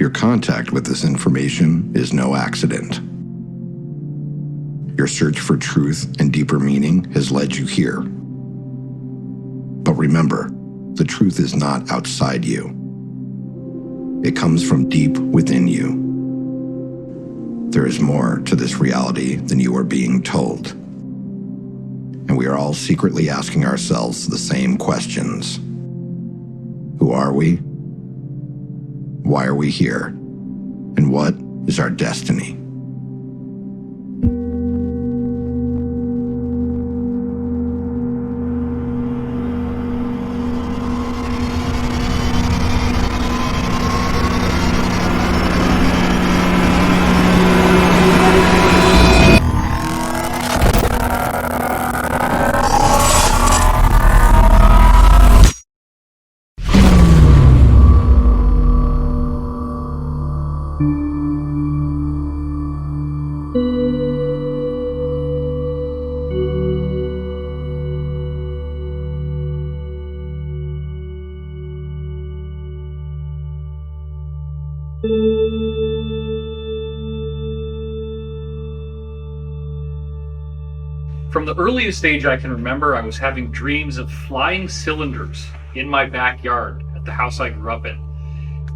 Your contact with this information is no accident. Your search for truth and deeper meaning has led you here. But remember, the truth is not outside you. It comes from deep within you. There is more to this reality than you are being told. And we are all secretly asking ourselves the same questions. Who are we? Why are we here? And what is our destiny? From the earliest age I can remember, I was having dreams of flying cylinders in my backyard at the house I grew up in.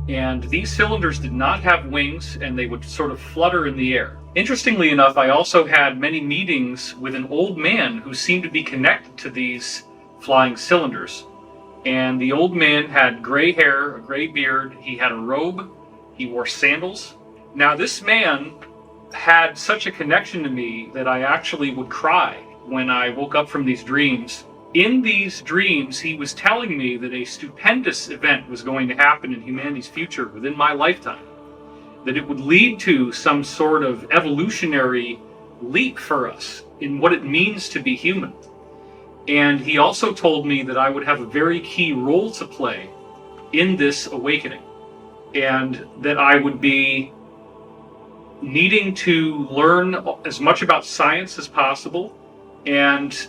And these cylinders did not have wings, and they would sort of flutter in the air. Interestingly enough, I also had many meetings with an old man who seemed to be connected to these flying cylinders. And the old man had gray hair, a gray beard, he had a robe, he wore sandals. Now this man had such a connection to me that I actually would cry when I woke up from these dreams. In these dreams, he was telling me that a stupendous event was going to happen in humanity's future within my lifetime, that it would lead to some sort of evolutionary leap for us in what it means to be human. And he also told me that I would have a very key role to play in this awakening, and that I would be needing to learn as much about science as possible. And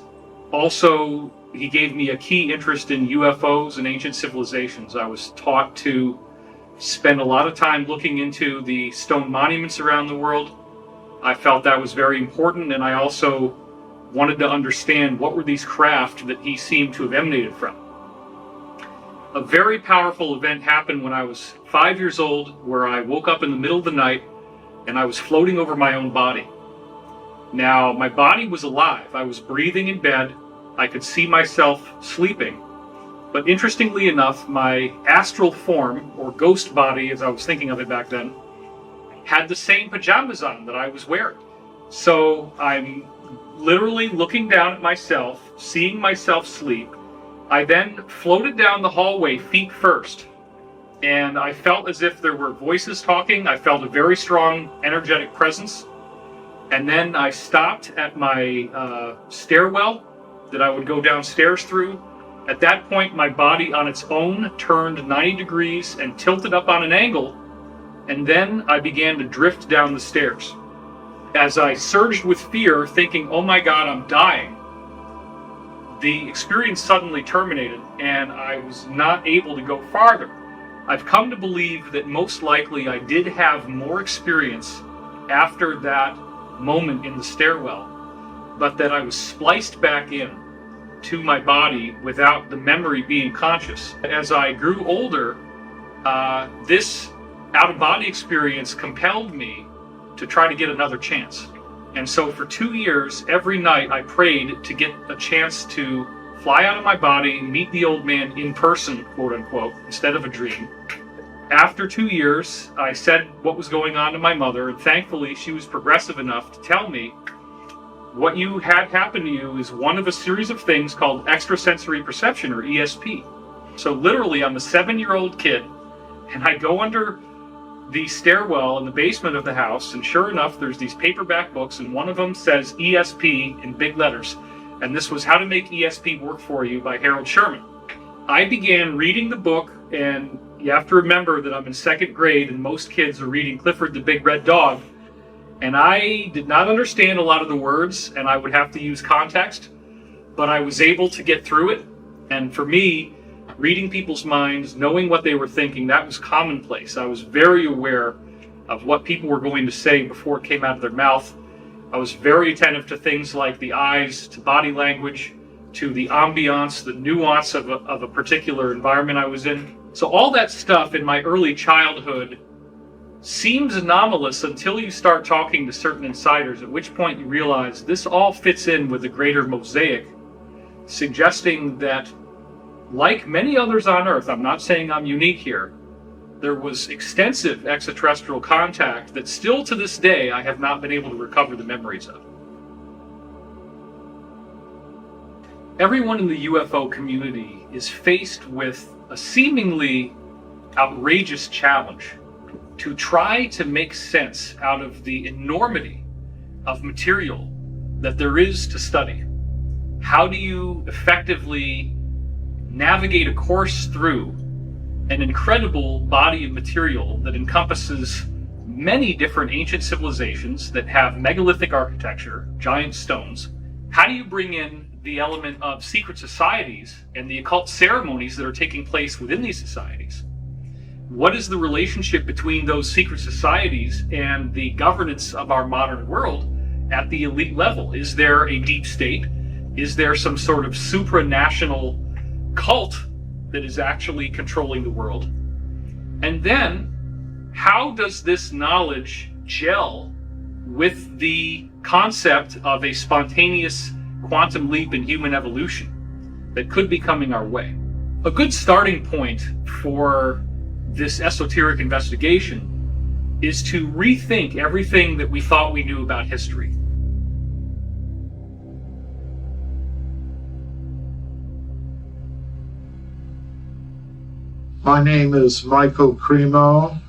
also, he gave me a key interest in UFOs and ancient civilizations. I was taught to spend a lot of time looking into the stone monuments around the world. I felt that was very important, and I also wanted to understand what were these craft that he seemed to have emanated from. A very powerful event happened when I was 5 years old, where I woke up in the middle of the night and I was floating over my own body. Now, my body was alive. I was breathing in bed. I could see myself sleeping. But interestingly enough, my astral form, or ghost body as I was thinking of it back then, had the same pajamas on that I was wearing. So I'm literally looking down at myself, seeing myself sleep. I then floated down the hallway feet first, and I felt as if there were voices talking. I felt a very strong energetic presence. And then I stopped at my stairwell that I would go downstairs through. At that point, my body on its own turned 90 degrees and tilted up on an angle, and then I began to drift down the stairs. As I surged with fear, thinking, oh my God, I'm dying, the experience suddenly terminated, and I was not able to go farther. I've come to believe that most likely I did have more experience after that moment in the stairwell, but that I was spliced back in to my body without the memory being conscious. As I grew older, this out-of-body experience compelled me to try to get another chance. And so for 2 years, every night I prayed to get a chance to fly out of my body, meet the old man in person, quote unquote, instead of a dream. After 2 years, I said what was going on to my mother, and thankfully she was progressive enough to tell me, what you had happen to you is one of a series of things called extrasensory perception, or ESP. So literally, I'm a 7-year-old kid, and I go under the stairwell in the basement of the house, and sure enough, there's these paperback books, and one of them says ESP in big letters, and this was How to Make ESP Work For You by Harold Sherman. I began reading the book, and you have to remember that I'm in 2nd grade, and most kids are reading Clifford the Big Red Dog, and I did not understand a lot of the words, and I would have to use context, but I was able to get through it. And for me, reading people's minds, knowing what they were thinking, that was commonplace. I was very aware of what people were going to say before it came out of their mouth. I was very attentive to things like the eyes, to body language, to the ambiance, the nuance of a particular environment I was in. So all that stuff in my early childhood seems anomalous until you start talking to certain insiders, at which point you realize this all fits in with the greater mosaic, suggesting that, like many others on Earth, I'm not saying I'm unique here, there was extensive extraterrestrial contact that still to this day I have not been able to recover the memories of. Everyone in the UFO community is faced with a seemingly outrageous challenge to try to make sense out of the enormity of material that there is to study. How do you effectively navigate a course through an incredible body of material that encompasses many different ancient civilizations that have megalithic architecture, giant stones? How do you bring in the element of secret societies and the occult ceremonies that are taking place within these societies? What is the relationship between those secret societies and the governance of our modern world at the elite level? Is there a deep state? Is there some sort of supranational cult that is actually controlling the world? And then, how does this knowledge gel with the concept of a spontaneous quantum leap in human evolution that could be coming our way? A good starting point for this esoteric investigation is to rethink everything that we thought we knew about history. My name is Michael Cremo.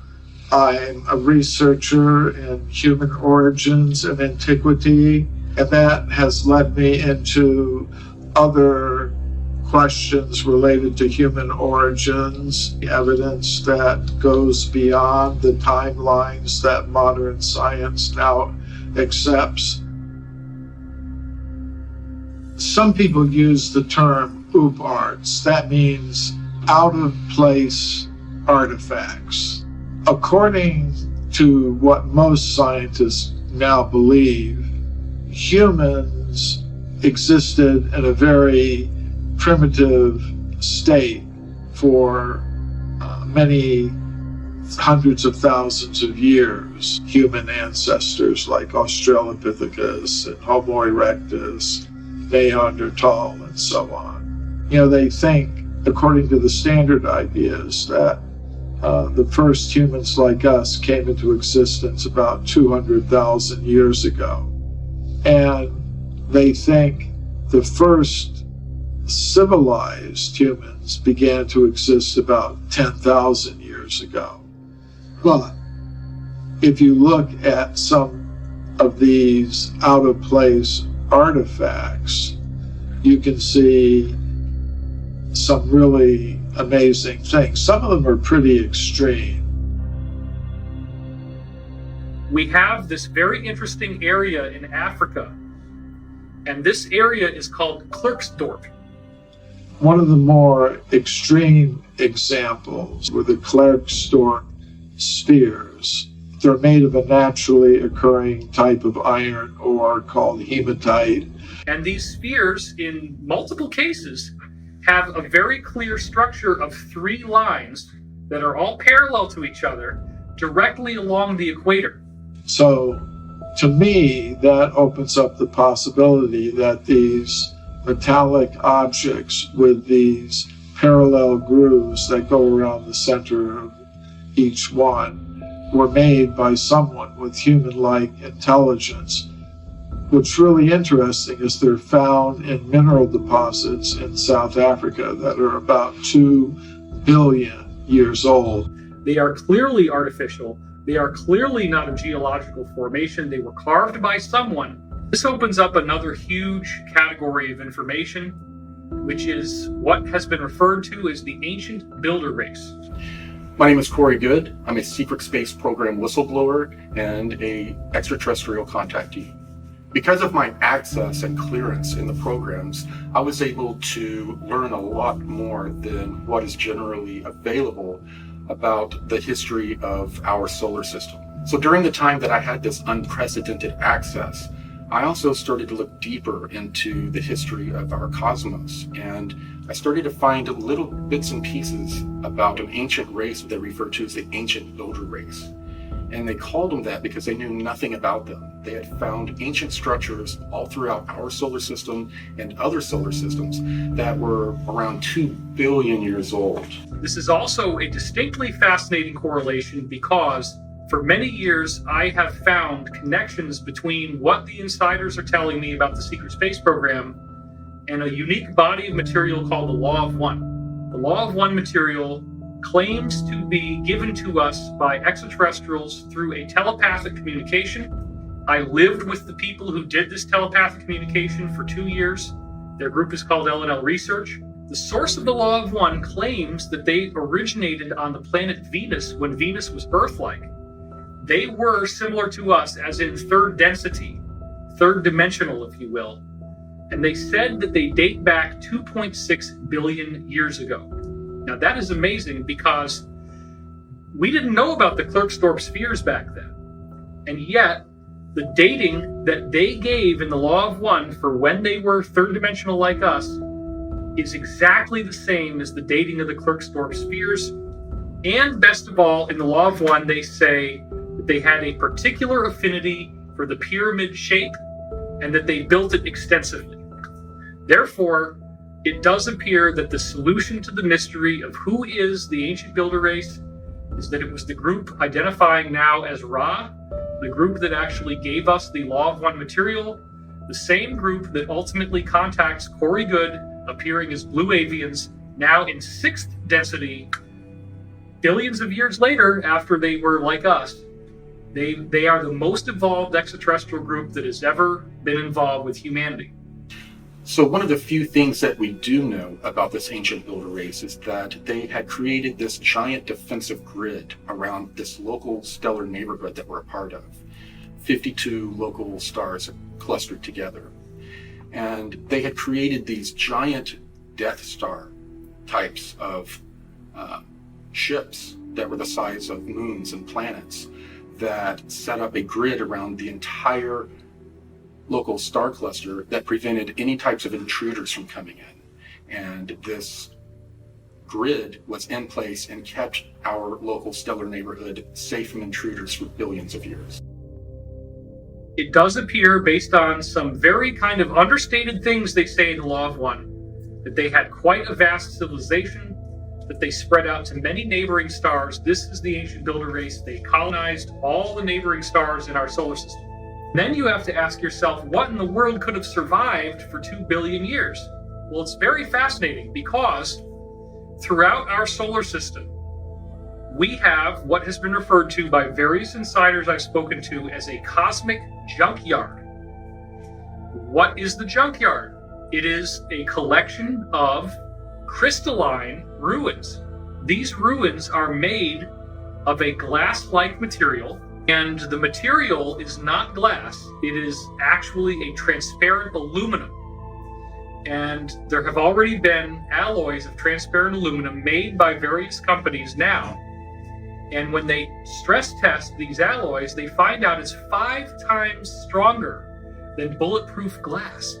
I'm a researcher in human origins and antiquity, and that has led me into other questions related to human origins, evidence that goes beyond the timelines that modern science now accepts. Some people use the term OOP-ARTS. That means out-of-place artifacts. According to what most scientists now believe, humans existed in a very primitive state for many hundreds of thousands of years. Human ancestors like Australopithecus and Homo erectus, Neanderthal, and so on. They think, according to the standard ideas, that the first humans like us came into existence about 200,000 years ago. And they think the first civilized humans began to exist about 10,000 years ago. But if you look at some of these out-of-place artifacts, you can see some really amazing things. Some of them are pretty extreme. We have this very interesting area in Africa, and this area is called Klerksdorp. One of the more extreme examples were the Klerksdorp spheres. They're made of a naturally occurring type of iron ore called hematite. And these spheres, in multiple cases, have a very clear structure of 3 lines that are all parallel to each other directly along the equator. So, to me, that opens up the possibility that these metallic objects with these parallel grooves that go around the center of each one were made by someone with human-like intelligence. What's really interesting is they're found in mineral deposits in South Africa that are about 2 billion years old. They are clearly artificial. They are clearly not a geological formation. They were carved by someone. This opens up another huge category of information, which is what has been referred to as the ancient builder race. My name is Corey Good. I'm a secret space program whistleblower and a extraterrestrial contactee. Because of my access and clearance in the programs, I was able to learn a lot more than what is generally available about the history of our solar system. So during the time that I had this unprecedented access, I also started to look deeper into the history of our cosmos, and I started to find little bits and pieces about an ancient race that they refer to as the ancient builder race. And they called them that because they knew nothing about them. They had found ancient structures all throughout our solar system and other solar systems that were around 2 billion years old. This is also a distinctly fascinating correlation because for many years I have found connections between what the insiders are telling me about the secret space program and a unique body of material called the Law of One. The Law of One material claims to be given to us by extraterrestrials through a telepathic communication. I lived with the people who did this telepathic communication for 2 years. Their group is called L&L Research. The source of the Law of One claims that they originated on the planet Venus when Venus was Earth-like. They were similar to us, as in third density, third dimensional, if you will. And they said that they date back 2.6 billion years ago. Now that is amazing because we didn't know about the Klerksdorp spheres back then. And yet, the dating that they gave in the Law of One for when they were third dimensional like us is exactly the same as the dating of the Klerksdorp spheres. And best of all, in the Law of One, they say that they had a particular affinity for the pyramid shape and that they built it extensively. Therefore, it does appear that the solution to the mystery of who is the ancient builder race is that it was the group identifying now as Ra, the group that actually gave us the Law of One material, the same group that ultimately contacts Corey Good, appearing as blue avians, now in 6th density, billions of years later after they were like us. They are the most evolved extraterrestrial group that has ever been involved with humanity. So one of the few things that we do know about this ancient builder race is that they had created this giant defensive grid around this local stellar neighborhood that we're a part of. 52 local stars clustered together. And they had created these giant Death Star types of ships that were the size of moons and planets that set up a grid around the entire local star cluster that prevented any types of intruders from coming in. And this grid was in place and kept our local stellar neighborhood safe from intruders for billions of years. It does appear, based on some very kind of understated things they say in the Law of One, that they had quite a vast civilization, that they spread out to many neighboring stars. This is the ancient builder race. They colonized all the neighboring stars in our solar system. Then you have to ask yourself, what in the world could have survived for 2 billion years? Well, it's very fascinating because throughout our solar system, we have what has been referred to by various insiders I've spoken to as a cosmic junkyard. What is the junkyard? It is a collection of crystalline ruins. These ruins are made of a glass-like material, and the material is not glass. It is actually a transparent aluminum. And there have already been alloys of transparent aluminum made by various companies now. And when they stress test these alloys, they find out it's 5 times stronger than bulletproof glass.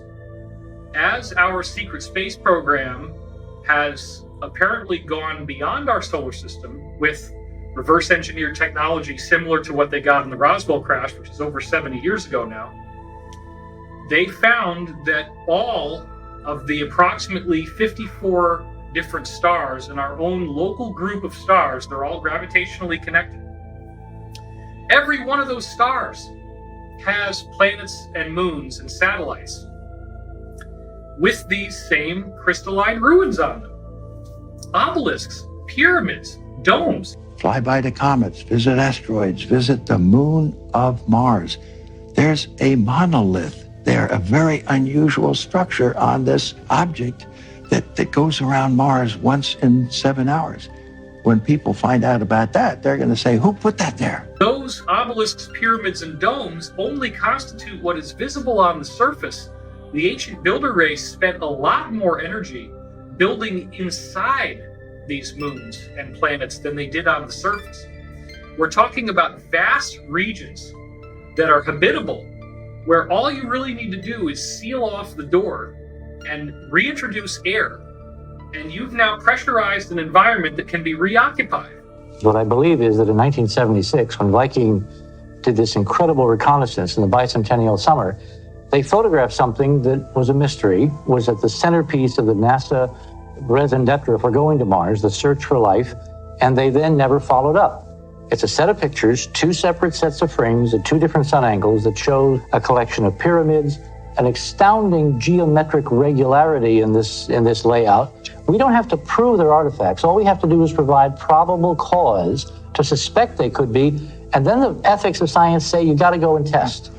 As our secret space program has apparently gone beyond our solar system with reverse engineered technology similar to what they got in the Roswell crash, which is over 70 years ago now, they found that all of the approximately 54 different stars in our own local group of stars, they're all gravitationally connected. Every one of those stars has planets and moons and satellites with these same crystalline ruins on them. Obelisks, pyramids, domes. Fly by the comets, visit asteroids, visit the moon of Mars. There's a monolith there, a very unusual structure on this object that goes around Mars once in 7 hours. when people find out about that, they're going to say, who put that there? Those obelisks, pyramids, and domes only constitute what is visible on the surface. The ancient builder race spent a lot more energy building inside these moons and planets than they did on the surface. We're talking about vast regions that are habitable, where all you really need to do is seal off the door and reintroduce air, and you've now pressurized an environment that can be reoccupied. What I believe is that in 1976, when Viking did this incredible reconnaissance in the bicentennial summer, they photographed something that was a mystery, was at the centerpiece of the NASA raison d'etre for going to Mars, the search for life, and they then never followed up. It's a set of pictures, two separate sets of frames at two different sun angles that show a collection of pyramids, an astounding geometric regularity in this layout. We don't have to prove they're artifacts. All we have to do is provide probable cause to suspect they could be, and then the ethics of science say you got to go and test.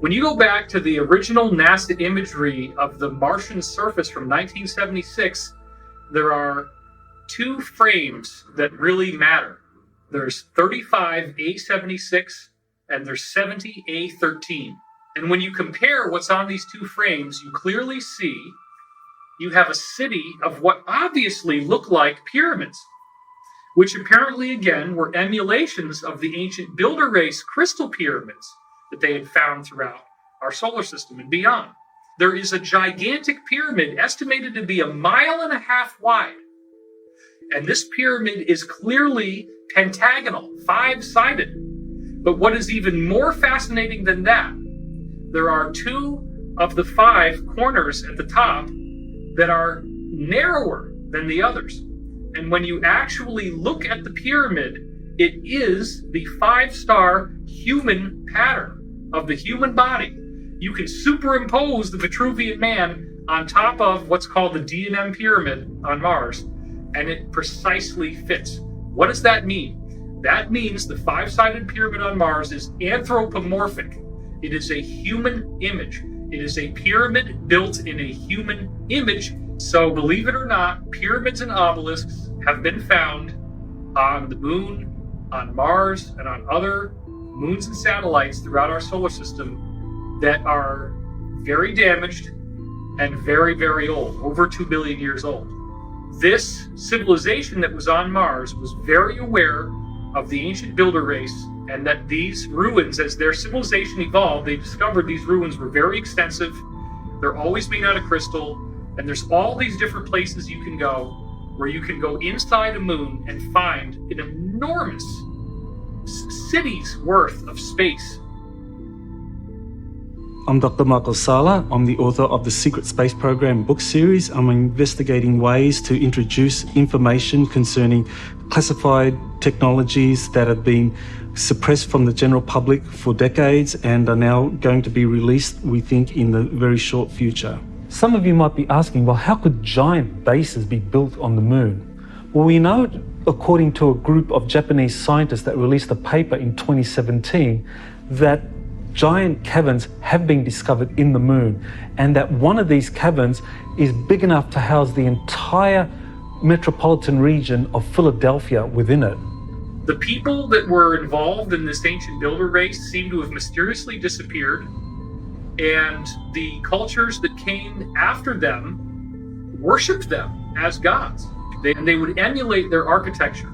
When you go back to the original NASA imagery of the Martian surface from 1976, there are two frames that really matter. There's 35A76 and there's 70A13. And when you compare what's on these two frames, you clearly see you have a city of what obviously look like pyramids, which apparently, again, were emulations of the ancient builder race crystal pyramids that they had found throughout our solar system and beyond. There is a gigantic pyramid estimated to be 1.5 miles wide. And this pyramid is clearly pentagonal, 5-sided. But what is even more fascinating than that, there are 2 of the 5 corners at the top that are narrower than the others. And when you actually look at the pyramid, it is the 5-star human pattern of the human body. You can superimpose the Vitruvian Man on top of what's called the D&M pyramid on Mars, and it precisely fits. What does that mean? That means the 5-sided pyramid on Mars is anthropomorphic. It is a human image. It is a pyramid built in a human image. So believe it or not, pyramids and obelisks have been found on the moon, on Mars, and on other moons and satellites throughout our solar system that are very damaged and very, very old, over 2 billion years old. This civilization that was on Mars was very aware of the ancient builder race, and that these ruins, as their civilization evolved, they discovered these ruins were very extensive. They're always made out of crystal, and there's all these different places you can go where you can go inside a moon and find an enormous city's worth of space. I'm Dr. Michael Sala. I'm the author of the Secret Space Program book series. I'm investigating ways to introduce information concerning classified technologies that have been suppressed from the general public for decades and are now going to be released, we think, in the very short future. Some of you might be asking, well, how could giant bases be built on the moon? Well, we know, according to a group of Japanese scientists that released a paper in 2017, that giant caverns have been discovered in the moon, and that one of these caverns is big enough to house the entire metropolitan region of Philadelphia within it. The people that were involved in this ancient builder race seem to have mysteriously disappeared, and the cultures that came after them worshipped them as gods. They would emulate their architecture.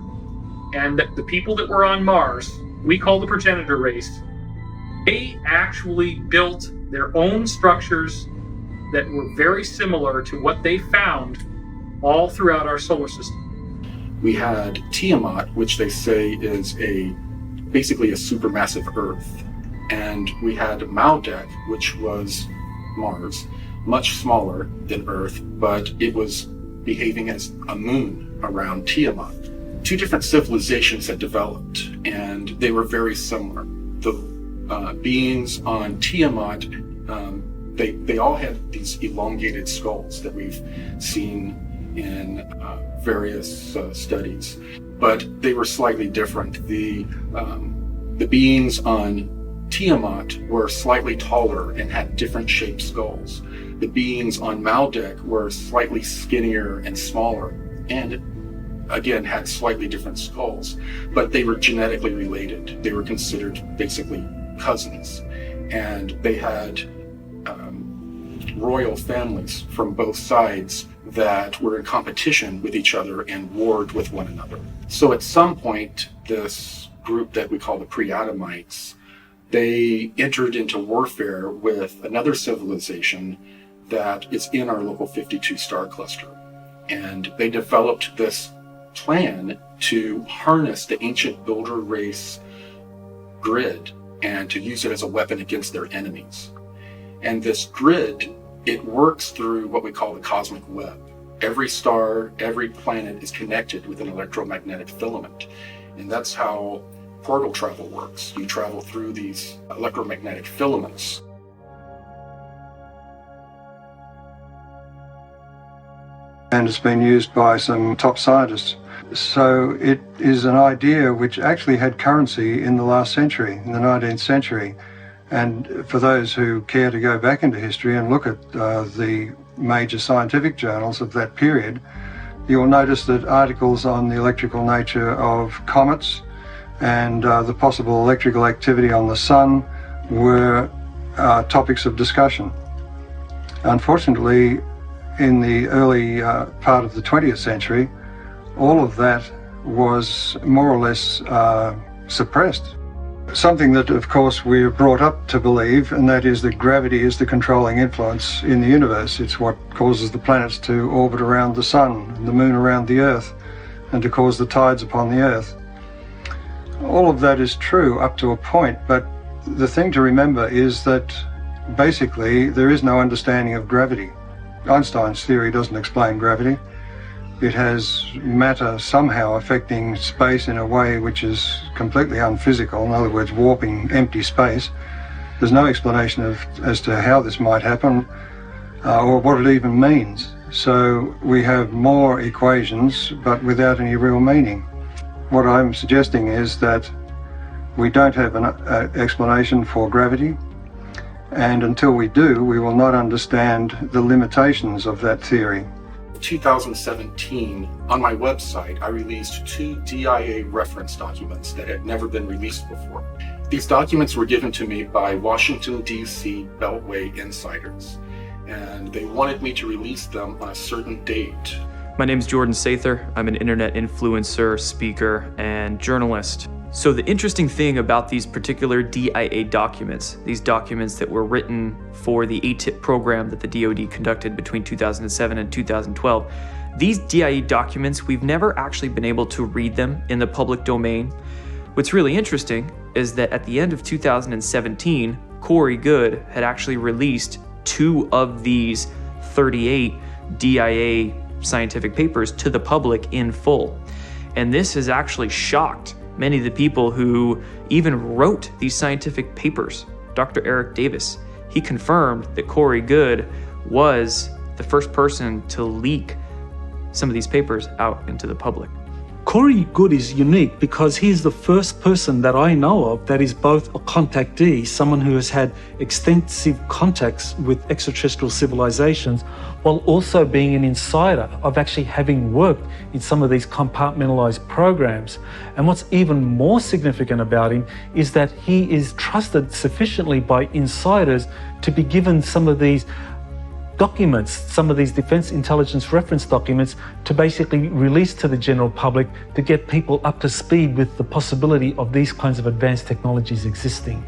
And the people that were on Mars, we call the progenitor race, they actually built their own structures that were very similar to what they found all throughout our solar system. We had Tiamat, which they say is basically a supermassive Earth. And we had Maldek, which was Mars, much smaller than Earth, but it was behaving as a moon around Tiamat. 2 different civilizations had developed, and they were very similar. The beings on Tiamat, they all had these elongated skulls that we've seen in various studies, but they were slightly different. The beings on Tiamat were slightly taller and had different shaped skulls. The beings on Maldek were slightly skinnier and smaller, and again, had slightly different skulls, but they were genetically related. They were considered basically cousins, and they had royal families from both sides that were in competition with each other and warred with one another. So at some point, this group that we call the pre-Adamites, they entered into warfare with another civilization that is in our local 52 star cluster. And they developed this plan to harness the ancient builder race grid and to use it as a weapon against their enemies. And this grid, it works through what we call the cosmic web. Every star, every planet is connected with an electromagnetic filament. And that's how portal travel works. You travel through these electromagnetic filaments. And it's been used by some top scientists. So it is an idea which actually had currency in the last century, in the 19th century. And for those who care to go back into history and look at the major scientific journals of that period, you'll notice that articles on the electrical nature of comets and the possible electrical activity on the sun were topics of discussion. Unfortunately, in the early part of the 20th century, all of that was more or less suppressed. Something that, of course, we're brought up to believe, and that is that gravity is the controlling influence in the universe. It's what causes the planets to orbit around the sun, and the moon around the earth, and to cause the tides upon the earth. All of that is true up to a point, but the thing to remember is that basically there is no understanding of gravity. Einstein's theory doesn't explain gravity. It has matter somehow affecting space in a way which is completely unphysical, in other words, warping empty space. There's no explanation as to how this might happen or what it even means. So we have more equations, but without any real meaning. What I'm suggesting is that we don't have an explanation for gravity, and until we do, we will not understand the limitations of that theory. 2017, on my website, I released 2 DIA reference documents that had never been released before. These documents were given to me by Washington, D.C. Beltway insiders, and they wanted me to release them on a certain date. My name is Jordan Sather. I'm an internet influencer, speaker, and journalist. So the interesting thing about these particular DIA documents, these documents that were written for the ATIP program that the DoD conducted between 2007 and 2012, these DIA documents, we've never actually been able to read them in the public domain. What's really interesting is that at the end of 2017, Corey Goode had actually released 2 of these 38 DIA scientific papers to the public in full. And this has actually shocked many of the people who even wrote these scientific papers. Dr. Eric Davis, he confirmed that Corey Goode was the first person to leak some of these papers out into the public. Corey Goode is unique because he's the first person that I know of that is both a contactee, someone who has had extensive contacts with extraterrestrial civilizations, while also being an insider of actually having worked in some of these compartmentalized programs. And what's even more significant about him is that he is trusted sufficiently by insiders to be given some of these documents, some of these defense intelligence reference documents, to basically release to the general public to get people up to speed with the possibility of these kinds of advanced technologies existing.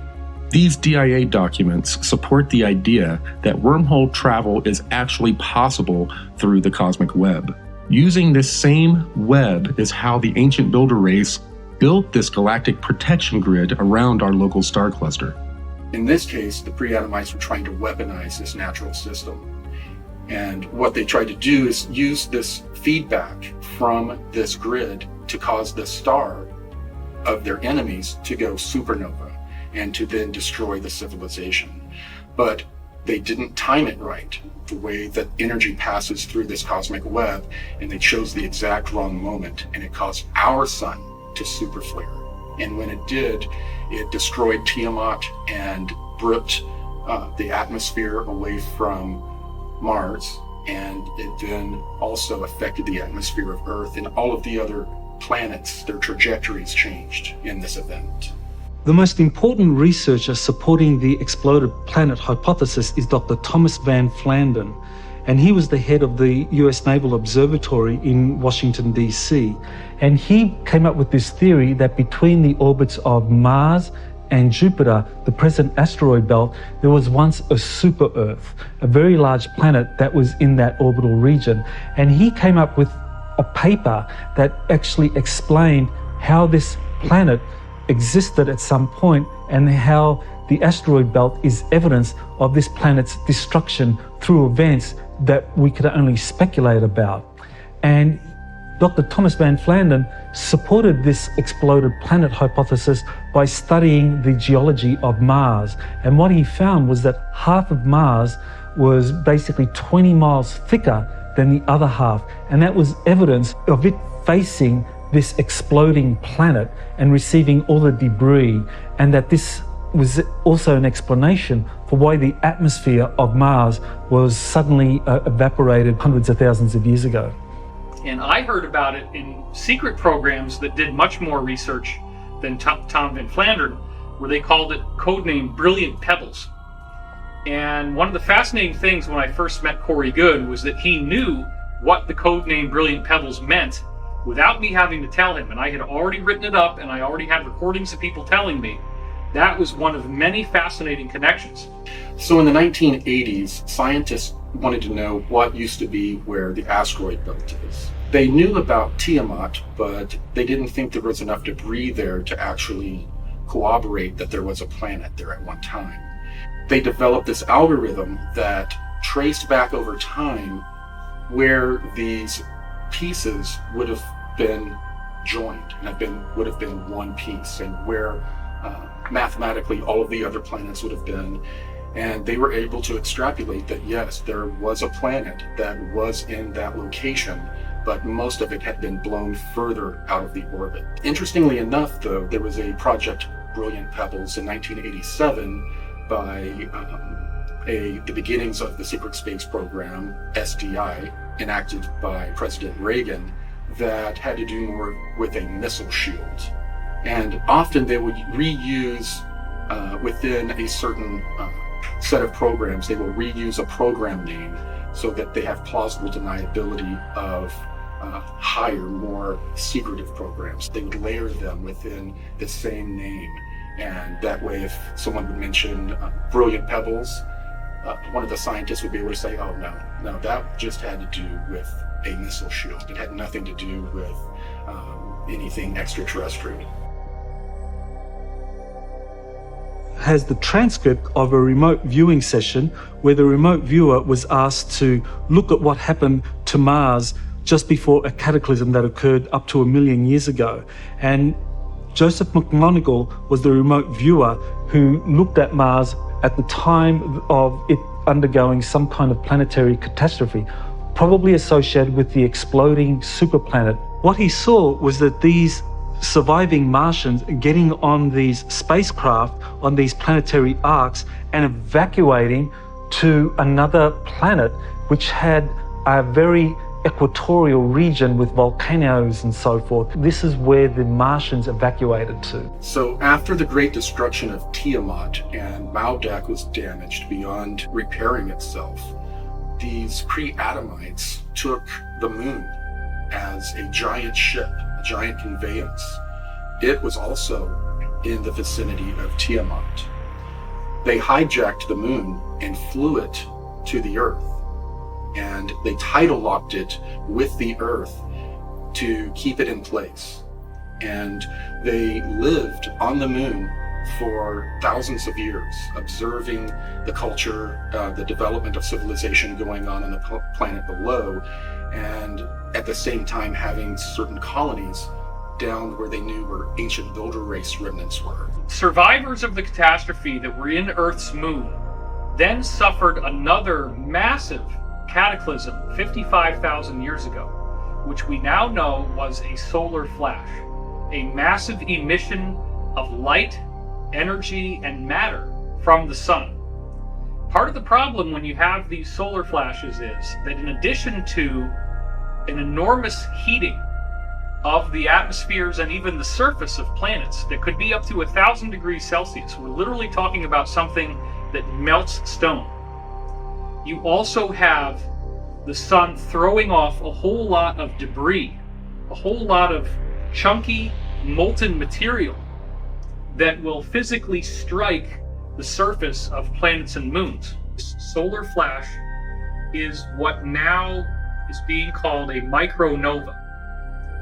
These DIA documents support the idea that wormhole travel is actually possible through the cosmic web. Using this same web is how the ancient builder race built this galactic protection grid around our local star cluster. In this case, the pre-Adamites were trying to weaponize this natural system. And what they tried to do is use this feedback from this grid to cause the star of their enemies to go supernova and to then destroy the civilization. But they didn't time it right, the way that energy passes through this cosmic web, and they chose the exact wrong moment, and it caused our sun to superflare. And when it did, it destroyed Tiamat and ripped the atmosphere away from Mars and it then also affected the atmosphere of Earth, and all of the other planets, their trajectories changed in this event. The most important researcher supporting the exploded planet hypothesis is Dr. Thomas Van Flandern, and he was the head of the US Naval Observatory in Washington, D.C. And he came up with this theory that between the orbits of Mars and Jupiter, the present asteroid belt, there was once a super Earth, a very large planet that was in that orbital region. And he came up with a paper that actually explained how this planet existed at some point and how the asteroid belt is evidence of this planet's destruction through events that we could only speculate about. And Dr. Thomas Van Flandern supported this exploded planet hypothesis by studying the geology of Mars. And what he found was that half of Mars was basically 20 miles thicker than the other half. And that was evidence of it facing this exploding planet and receiving all the debris, and that this was also an explanation for why the atmosphere of Mars was suddenly evaporated hundreds of thousands of years ago. And I heard about it in secret programs that did much more research than Tom Van Flandern, where they called it codename Brilliant Pebbles. And one of the fascinating things when I first met Corey Goode was that he knew what the codename Brilliant Pebbles meant without me having to tell him. And I had already written it up, and I already had recordings of people telling me. That was one of many fascinating connections. So in the 1980s, scientists wanted to know what used to be where the asteroid belt is. They knew about Tiamat, but they didn't think there was enough debris there to actually corroborate that there was a planet there at one time. They developed this algorithm that traced back over time where these pieces would have been joined and would have been one piece, and where mathematically all of the other planets would have been. And they were able to extrapolate that yes, there was a planet that was in that location, but most of it had been blown further out of the orbit. Interestingly enough, though, there was a Project Brilliant Pebbles in 1987 by the beginnings of the secret space program, SDI, enacted by President Reagan, that had to do more with a missile shield. And often they would reuse, within a certain set of programs, they will reuse a program name so that they have plausible deniability of higher, more secretive programs. They would layer them within the same name. And that way, if someone would mention Brilliant Pebbles, one of the scientists would be able to say, oh, no, that just had to do with a missile shield. It had nothing to do with anything extraterrestrial. Has the transcript of a remote viewing session where the remote viewer was asked to look at what happened to Mars just before a cataclysm that occurred up to 1 million years ago. And Joseph McMoneagle was the remote viewer who looked at Mars at the time of it undergoing some kind of planetary catastrophe, probably associated with the exploding superplanet. What he saw was that these surviving Martians getting on these spacecraft, on these planetary arcs, and evacuating to another planet which had a very equatorial region with volcanoes and so forth. This is where the Martians evacuated to. So after the great destruction of Tiamat and Maldak was damaged beyond repairing itself, these pre-Adamites took the moon as a giant ship, a giant conveyance. It was also in the vicinity of Tiamat. They hijacked the moon and flew it to the Earth. And they tidal locked it with the Earth to keep it in place. And they lived on the moon for thousands of years, observing the culture, the development of civilization going on the planet below, and at the same time having certain colonies down where they knew where ancient builder race remnants were. Survivors of the catastrophe that were in Earth's moon then suffered another massive cataclysm 55,000 years ago, which we now know was a solar flash, a massive emission of light, energy, and matter from the sun. Part of the problem when you have these solar flashes is that in addition to an enormous heating of the atmospheres and even the surface of planets that could be up to 1,000 degrees Celsius, we're literally talking about something that melts stone. You also have the sun throwing off a whole lot of debris, a whole lot of chunky, molten material that will physically strike the surface of planets and moons. This solar flash is what now is being called a micronova.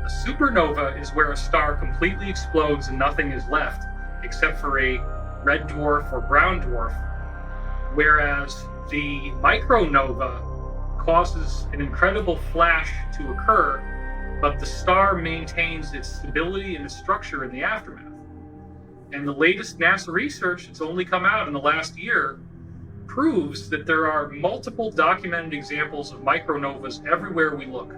A supernova is where a star completely explodes and nothing is left except for a red dwarf or brown dwarf, whereas the micronova causes an incredible flash to occur, but the star maintains its stability and its structure in the aftermath. And the latest NASA research that's only come out in the last year proves that there are multiple documented examples of micronovas everywhere we look.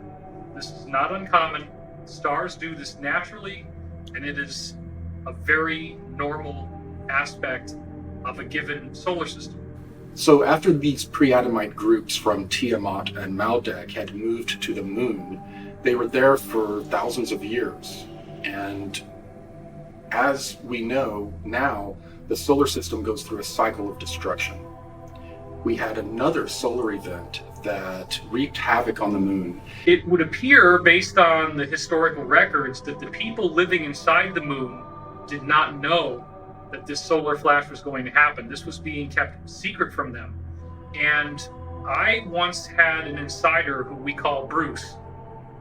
This is not uncommon. Stars do this naturally, and it is a very normal aspect of a given solar system. So after these pre-Adamite groups from Tiamat and Maldek had moved to the moon, they were there for thousands of years. And as we know now, the solar system goes through a cycle of destruction. We had another solar event that wreaked havoc on the moon. It would appear, based on the historical records, that the people living inside the moon did not know that this solar flash was going to happen. This was being kept secret from them. And I once had an insider who we call Bruce,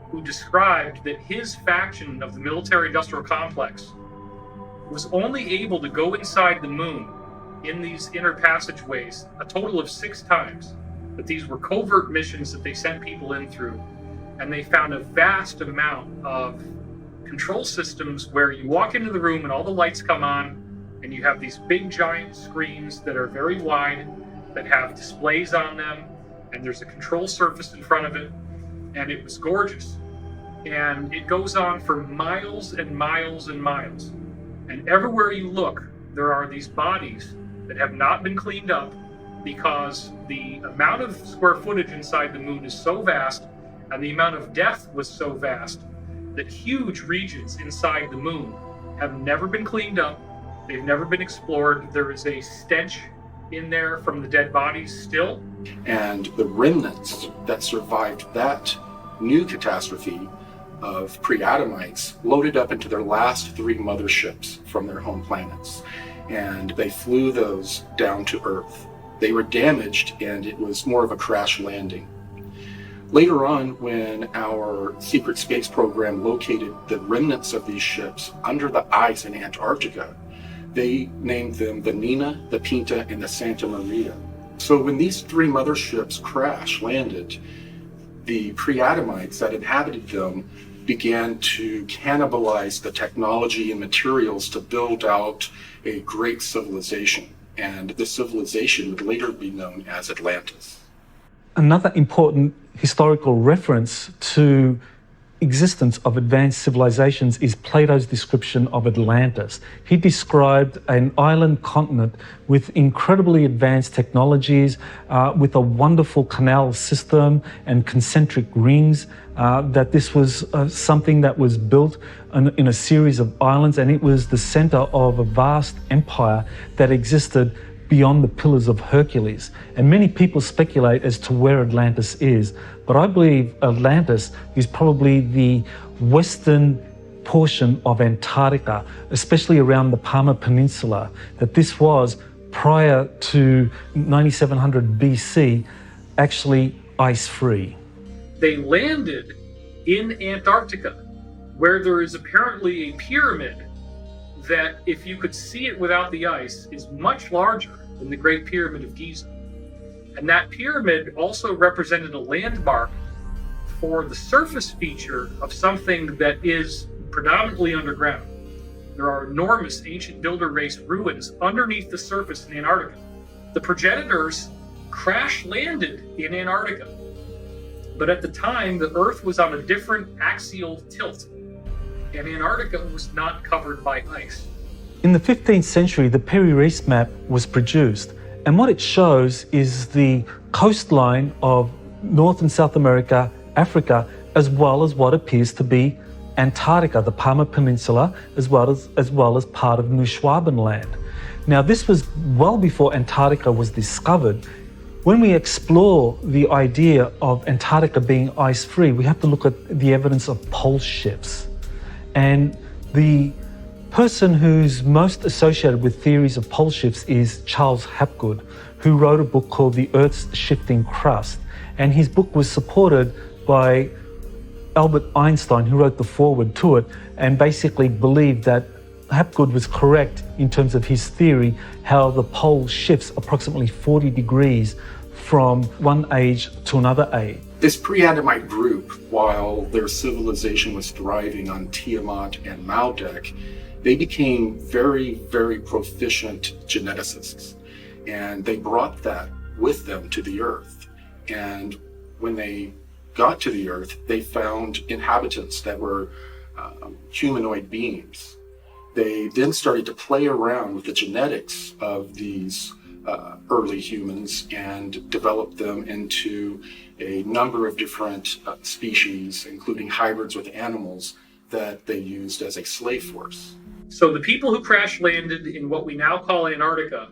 who described that his faction of the military-industrial complex was only able to go inside the moon in these inner passageways a total of 6 times. But these were covert missions that they sent people in through. And they found a vast amount of control systems where you walk into the room and all the lights come on, and you have these big giant screens that are very wide, that have displays on them, and there's a control surface in front of it, and it was gorgeous. And it goes on for miles and miles and miles. And everywhere you look, there are these bodies that have not been cleaned up because the amount of square footage inside the moon is so vast, and the amount of death was so vast, that huge regions inside the moon have never been cleaned up. They've never been explored. There is a stench in there from the dead bodies still. And the remnants that survived that new catastrophe of pre-Adamites loaded up into their last 3 motherships from their home planets. And they flew those down to Earth. They were damaged, and it was more of a crash landing. Later on, when our secret space program located the remnants of these ships under the ice in Antarctica, they named them the Nina, the Pinta, and the Santa Maria. So when these 3 motherships crash landed, the pre-Adamites that inhabited them began to cannibalize the technology and materials to build out a great civilization. And this civilization would later be known as Atlantis. Another important historical reference to existence of advanced civilizations is Plato's description of Atlantis. He described an island continent with incredibly advanced technologies, with a wonderful canal system and concentric rings, that this was something that was built in a series of islands, and it was the center of a vast empire that existed beyond the Pillars of Hercules. And many people speculate as to where Atlantis is, but I believe Atlantis is probably the western portion of Antarctica, especially around the Palmer Peninsula, that this was, prior to 9700 BC, actually ice-free. They landed in Antarctica, where there is apparently a pyramid that, if you could see it without the ice, is much larger than the Great Pyramid of Giza. And that pyramid also represented a landmark for the surface feature of something that is predominantly underground. There are enormous ancient builder race ruins underneath the surface in Antarctica. The progenitors crash landed in Antarctica, but at the time the Earth was on a different axial tilt, and Antarctica was not covered by ice. In the 15th century, the Peri Reis map was produced, And what it shows is the coastline of North and South America, Africa, as well as what appears to be Antarctica, the Palmer Peninsula, as well as part of New Schwabenland. Now, this was well before Antarctica was discovered. When we explore the idea of Antarctica being ice-free, we have to look at the evidence of pole shifts. And the person who's most associated with theories of pole shifts is Charles Hapgood, who wrote a book called The Earth's Shifting Crust. And his book was supported by Albert Einstein, who wrote the foreword to it, and basically believed that Hapgood was correct in terms of his theory, how the pole shifts approximately 40 degrees from one age to another age. This pre-Adamite group, while their civilization was thriving on Tiamat and Maldek, they became very, very proficient geneticists. And they brought that with them to the Earth. And when they got to the Earth, they found inhabitants that were humanoid beings. They then started to play around with the genetics of these early humans and developed them into a number of different species, including hybrids with animals that they used as a slave force. So the people who crash landed in what we now call Antarctica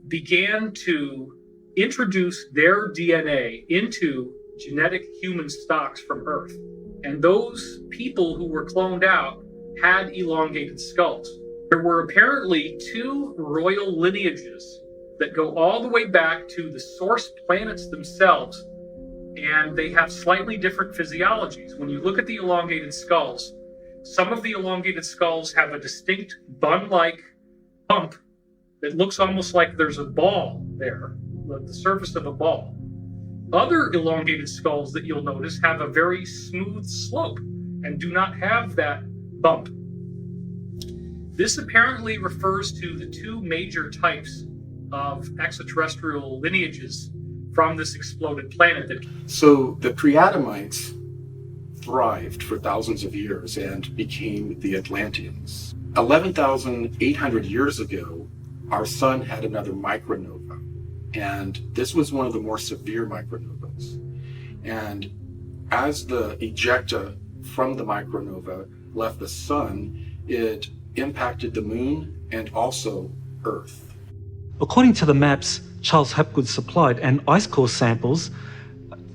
began to introduce their DNA into genetic human stocks from Earth. And those people who were cloned out had elongated skulls. There were apparently two royal lineages that go all the way back to the source planets themselves, and they have slightly different physiologies. When you look at the elongated skulls, some of the elongated skulls have a distinct bun-like bump that looks almost like there's a ball there, the surface of a ball. Other elongated skulls that you'll notice have a very smooth slope and do not have that bump. This apparently refers to the two major types of extraterrestrial lineages from this exploded planet. So the pre-Adamites thrived for thousands of years and became the Atlanteans. 11,800 years ago, our sun had another micronova, and this was one of the more severe micronovas. And as the ejecta from the micronova left the sun, it impacted the moon and also Earth. According to the maps Charles Hapgood supplied and ice core samples,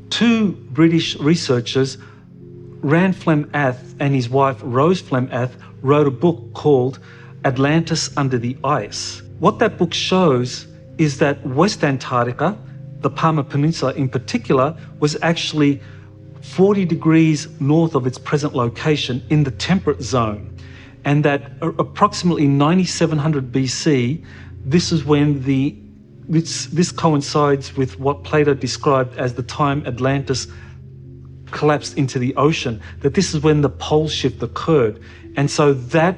two British researchers, Rand Flem-Ath and his wife Rose Flem-Ath, wrote a book called Atlantis Under the Ice. What that book shows is that West Antarctica, the Palmer Peninsula in particular, was actually 40 degrees north of its present location in the temperate zone. And that approximately 9700 BC, this is when this coincides with what Plato described as the time Atlantis collapsed into the ocean, that this is when the pole shift occurred. And so that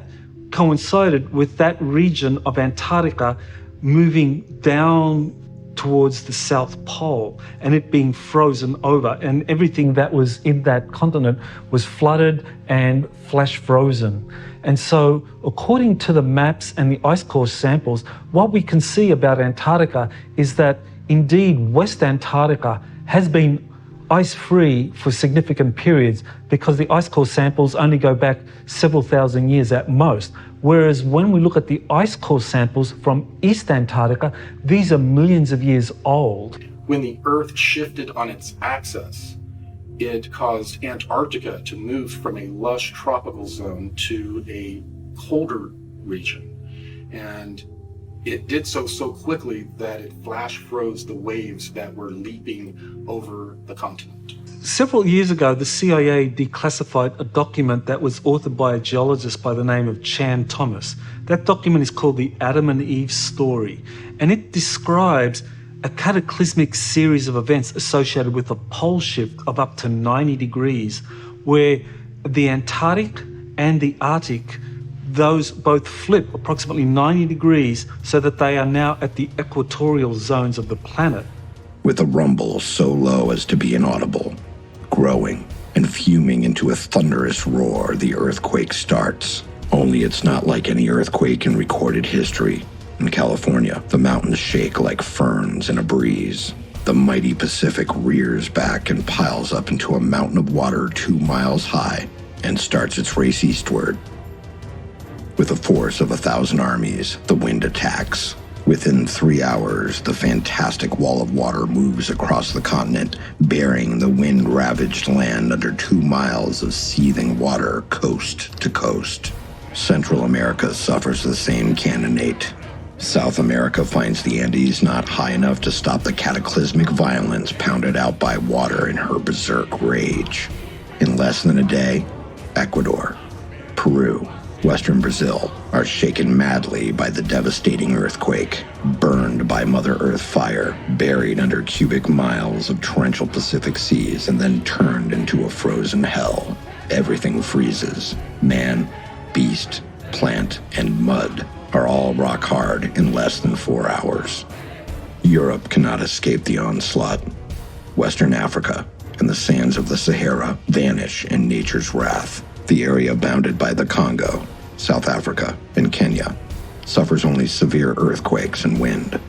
coincided with that region of Antarctica moving down towards the South Pole and it being frozen over, and everything that was in that continent was flooded and flash frozen. And so, according to the maps and the ice core samples, what we can see about Antarctica is that indeed West Antarctica has been ice-free for significant periods because the ice core samples only go back several thousand years at most. Whereas when we look at the ice core samples from East Antarctica, these are millions of years old. When the Earth shifted on its axis, it caused Antarctica to move from a lush tropical zone to a colder region. And it did so quickly that it flash froze the waves that were leaping over the continent. Several years ago, the CIA declassified a document that was authored by a geologist by the name of Chan Thomas. That document is called the Adam and Eve Story, and it describes a cataclysmic series of events associated with a pole shift of up to 90 degrees, where the Antarctic and the Arctic, those both flip approximately 90 degrees so that they are now at the equatorial zones of the planet. With a rumble so low as to be inaudible, growing and fuming into a thunderous roar, the earthquake starts. Only it's not like any earthquake in recorded history. In California, the mountains shake like ferns in a breeze. The mighty Pacific rears back and piles up into a mountain of water 2 miles high and starts its race eastward. With a force of 1,000 armies, the wind attacks. Within 3 hours, the fantastic wall of water moves across the continent, burying the wind-ravaged land under 2 miles of seething water coast to coast. Central America suffers the same cannonade. South America finds the Andes not high enough to stop the cataclysmic violence pounded out by water in her berserk rage. In less than a day, Ecuador, Peru, Western Brazil are shaken madly by the devastating earthquake, burned by Mother Earth fire, buried under cubic miles of torrential Pacific seas, and then turned into a frozen hell. Everything freezes. Man, beast, plant, and mud are all rock hard in less than 4 hours. Europe cannot escape the onslaught. Western Africa and the sands of the Sahara vanish in nature's wrath. The area bounded by the Congo, South Africa, and Kenya suffers only severe earthquakes and wind.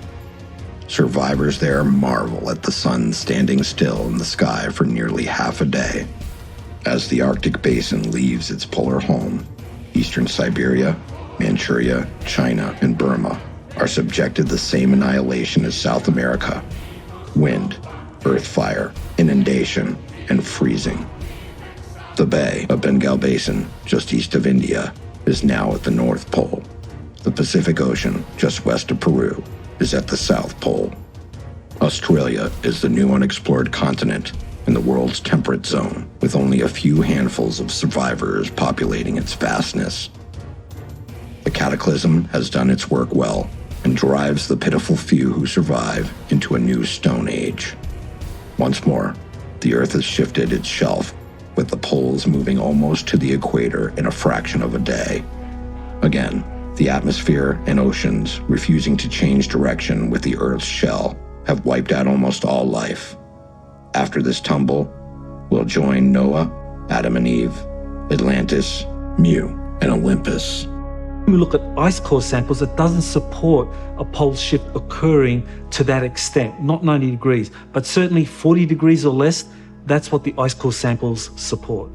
Survivors there marvel at the sun standing still in the sky for nearly half a day. As the Arctic basin leaves its polar home, eastern Siberia, Manchuria, China, and Burma are subjected to the same annihilation as South America. Wind, earth fire, inundation, and freezing. The Bay of Bengal Basin, just east of India, is now at the North Pole. The Pacific Ocean, just west of Peru, is at the South Pole. Australia is the new unexplored continent in the world's temperate zone, with only a few handfuls of survivors populating its vastness. The cataclysm has done its work well and drives the pitiful few who survive into a new Stone Age. Once more, the Earth has shifted its shelf, with the poles moving almost to the equator in a fraction of a day. Again, the atmosphere and oceans, refusing to change direction with the Earth's shell, have wiped out almost all life. After this tumble, we'll join Noah, Adam and Eve, Atlantis, Mu, and Olympus. When we look at ice core samples, it doesn't support a pole shift occurring to that extent, not 90 degrees, but certainly 40 degrees or less. That's what the ice core samples support.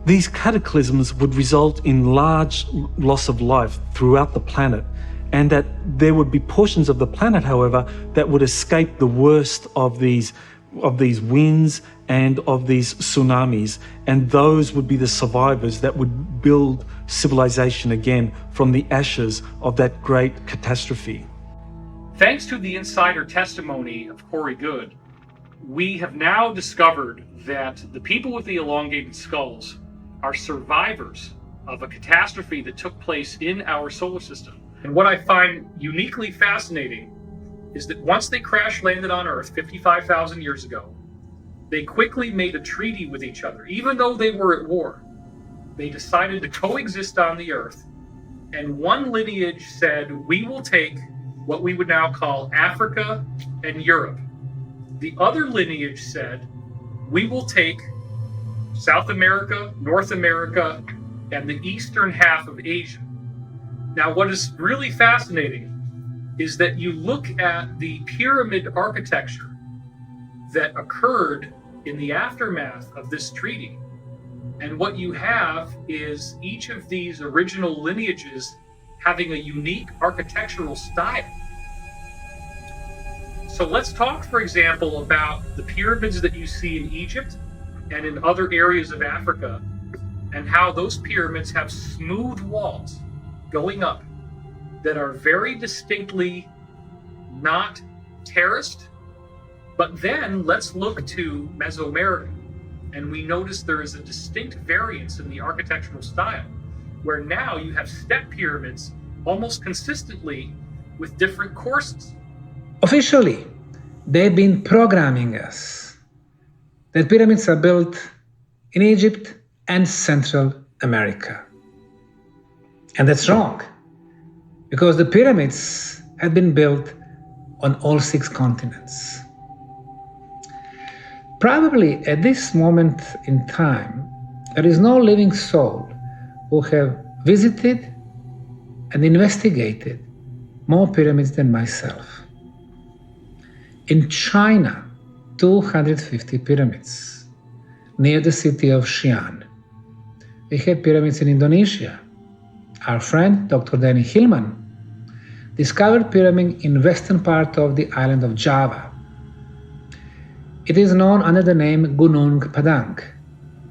These cataclysms would result in large loss of life throughout the planet, and that there would be portions of the planet, however, that would escape the worst of these winds and of these tsunamis, and those would be the survivors that would build civilization again from the ashes of that great catastrophe. Thanks to the insider testimony of Corey Goode, we have now discovered that the people with the elongated skulls are survivors of a catastrophe that took place in our solar system. And what I find uniquely fascinating is that once they crash landed on Earth 55,000 years ago, they quickly made a treaty with each other. Even though they were at war, they decided to coexist on the Earth. And one lineage said, we will take what we would now call Africa and Europe. The other lineage said, we will take South America, North America, and the eastern half of Asia. Now, what is really fascinating is that you look at the pyramid architecture that occurred in the aftermath of this treaty, and what you have is each of these original lineages having a unique architectural style. So let's talk, for example, about the pyramids that you see in Egypt and in other areas of Africa, and how those pyramids have smooth walls going up that are very distinctly not terraced. But then let's look to Mesoamerica, and we notice there is a distinct variance in the architectural style, where now you have step pyramids almost consistently with different courses. Officially, they've been programming us that pyramids are built in Egypt and Central America. And that's wrong, because the pyramids had been built on all 6 continents. Probably at this moment in time, there is no living soul who have visited and investigated more pyramids than myself. In China, 250 pyramids near the city of Xi'an. We have pyramids in Indonesia. Our friend, Dr. Danny Hillman, discovered pyramid in western part of the island of Java. It is known under the name Gunung Padang,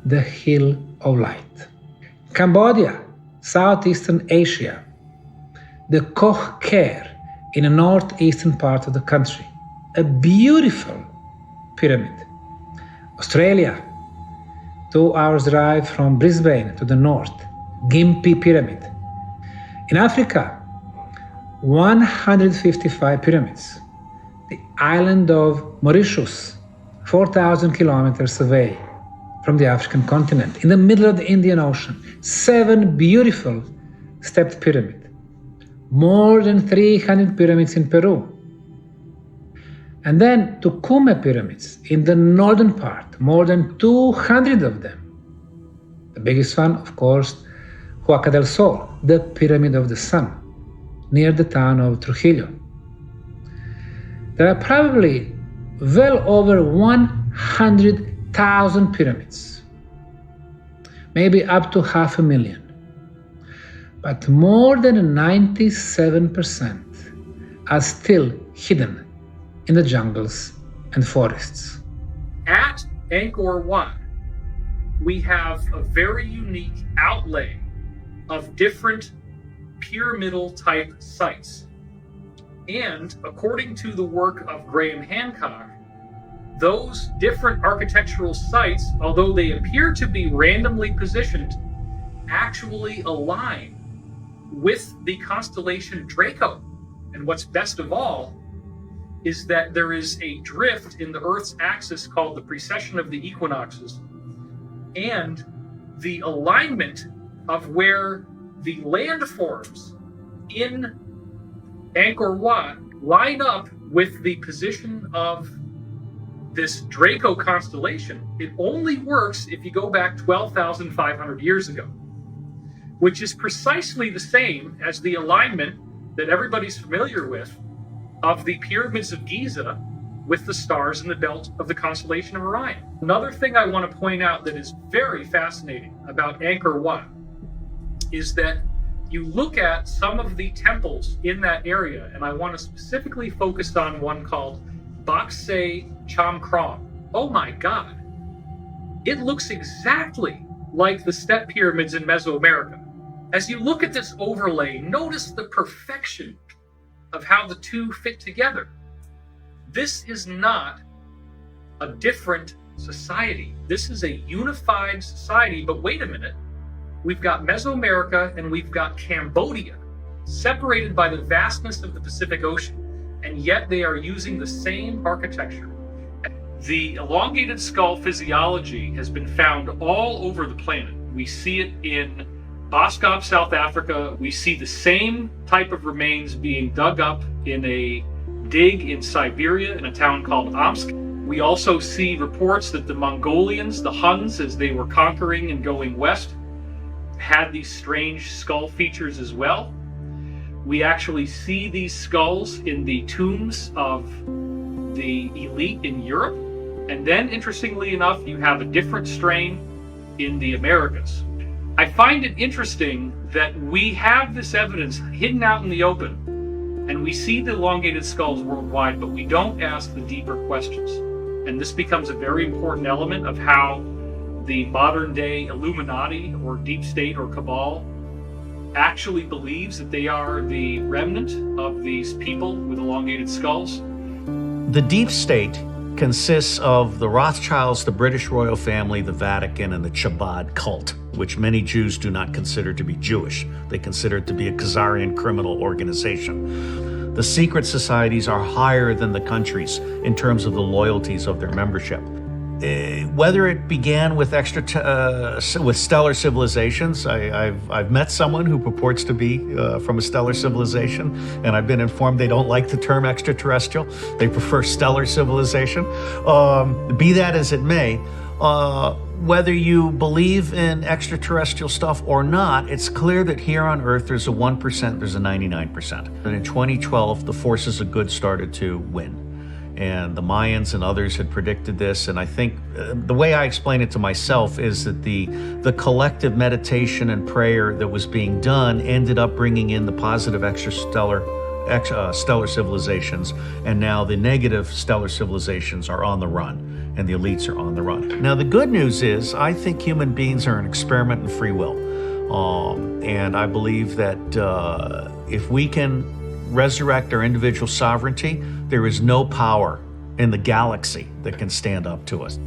the Hill of Light. Cambodia, Southeastern Asia, the Koh Ker in the northeastern part of the country, a beautiful pyramid. Australia, 2 hours drive from Brisbane to the north, Gympie Pyramid. In Africa, 155 pyramids. The island of Mauritius, 4,000 kilometers away from the African continent, in the middle of the Indian Ocean, 7 beautiful stepped pyramids. More than 300 pyramids in Peru. And then Tukume pyramids in the northern part, more than 200 of them. The biggest one, of course, Huaca del Sol, the Pyramid of the Sun, near the town of Trujillo. There are probably well over 100,000 pyramids, maybe up to 500,000. But more than 97% are still hidden in the jungles and forests. At Angkor Wat, we have a very unique outlay of different pyramidal type sites. And according to the work of Graham Hancock, those different architectural sites, although they appear to be randomly positioned, actually align with the constellation Draco. And what's best of all is that there is a drift in the Earth's axis called the precession of the equinoxes, and the alignment of where the landforms in Angkor Wat line up with the position of this Draco constellation. It only works if you go back 12,500 years ago, which is precisely the same as the alignment that everybody's familiar with of the pyramids of Giza with the stars in the belt of the constellation of Orion. Another thing I want to point out that is very fascinating about Angkor Wat is that you look at some of the temples in that area, and I want to specifically focus on one called Baksay Cham Krong. Oh my God. It looks exactly like the step pyramids in Mesoamerica. As you look at this overlay, notice the perfection of how the two fit together. This is not a different society. This is a unified society, but wait a minute. We've got Mesoamerica and we've got Cambodia, separated by the vastness of the Pacific Ocean, and yet they are using the same architecture. The elongated skull physiology has been found all over the planet. We see it in Boskop, South Africa. We see the same type of remains being dug up in a dig in Siberia in a town called Omsk. We also see reports that the Mongolians, the Huns, as they were conquering and going west, had these strange skull features as well. We actually see these skulls in the tombs of the elite in Europe. And then, interestingly enough, you have a different strain in the Americas. I find it interesting that we have this evidence hidden out in the open, and we see the elongated skulls worldwide, but we don't ask the deeper questions. And this becomes a very important element of how the modern day Illuminati or deep state or cabal actually believes that they are the remnant of these people with elongated skulls. The deep state consists of the Rothschilds, the British royal family, the Vatican, and the Chabad cult, which many Jews do not consider to be Jewish. They consider it to be a Khazarian criminal organization. The secret societies are higher than the countries in terms of the loyalties of their membership. Whether it began with with stellar civilizations, I've met someone who purports to be from a stellar civilization, and I've been informed they don't like the term extraterrestrial. They prefer stellar civilization. Be that as it may, whether you believe in extraterrestrial stuff or not, it's clear that here on Earth there's a 1%, there's a 99%. And in 2012, the forces of good started to win. And the Mayans and others had predicted this. And I think the way I explain it to myself is that the collective meditation and prayer that was being done ended up bringing in the positive stellar civilizations. And now the negative stellar civilizations are on the run, and the elites are on the run. Now, the good news is I think human beings are an experiment in free will. And I believe that if we can resurrect our individual sovereignty, there is no power in the galaxy that can stand up to us.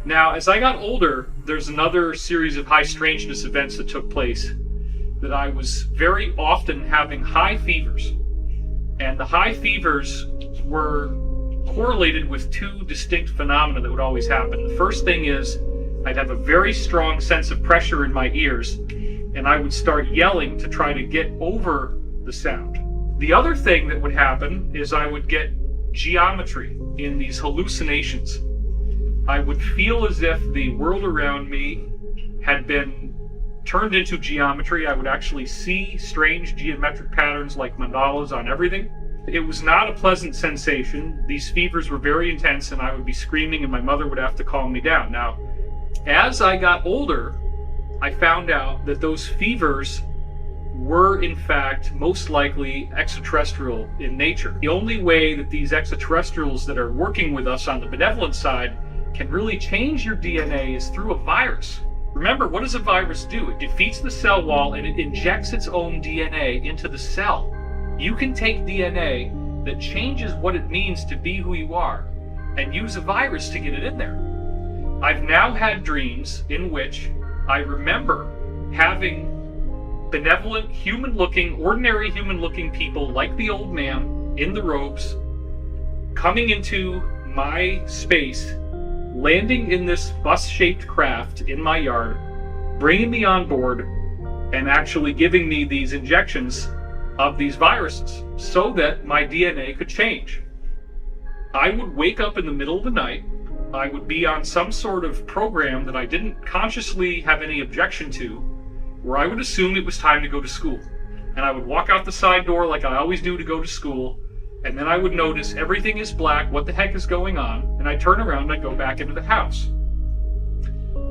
Now, as I got older, there's another series of high strangeness events that took place that I was very often having high fevers. And the high fevers were correlated with two distinct phenomena that would always happen. The first thing is I'd have a very strong sense of pressure in my ears, and I would start yelling to try to get over the sound. The other thing that would happen is I would get geometry in these hallucinations. I would feel as if the world around me had been turned into geometry. I would actually see strange geometric patterns like mandalas on everything. It was not a pleasant sensation. These fevers were very intense, and I would be screaming, and my mother would have to calm me down. Now, as I got older, I found out that those fevers were in fact most likely extraterrestrial in nature. The only way that these extraterrestrials that are working with us on the benevolent side can really change your DNA is through a virus. Remember, what does a virus do? It defeats the cell wall and it injects its own DNA into the cell. You can take DNA that changes what it means to be who you are and use a virus to get it in there. I've now had dreams in which I remember having benevolent, human-looking, ordinary human-looking people like the old man in the robes coming into my space, landing in this bus-shaped craft in my yard, bringing me on board, and actually giving me these injections of these viruses so that my DNA could change. I would wake up in the middle of the night. I would be on some sort of program that I didn't consciously have any objection to, where I would assume it was time to go to school. And I would walk out the side door like I always do to go to school, and then I would notice everything is black, what the heck is going on? And I'd turn around and I'd go back into the house.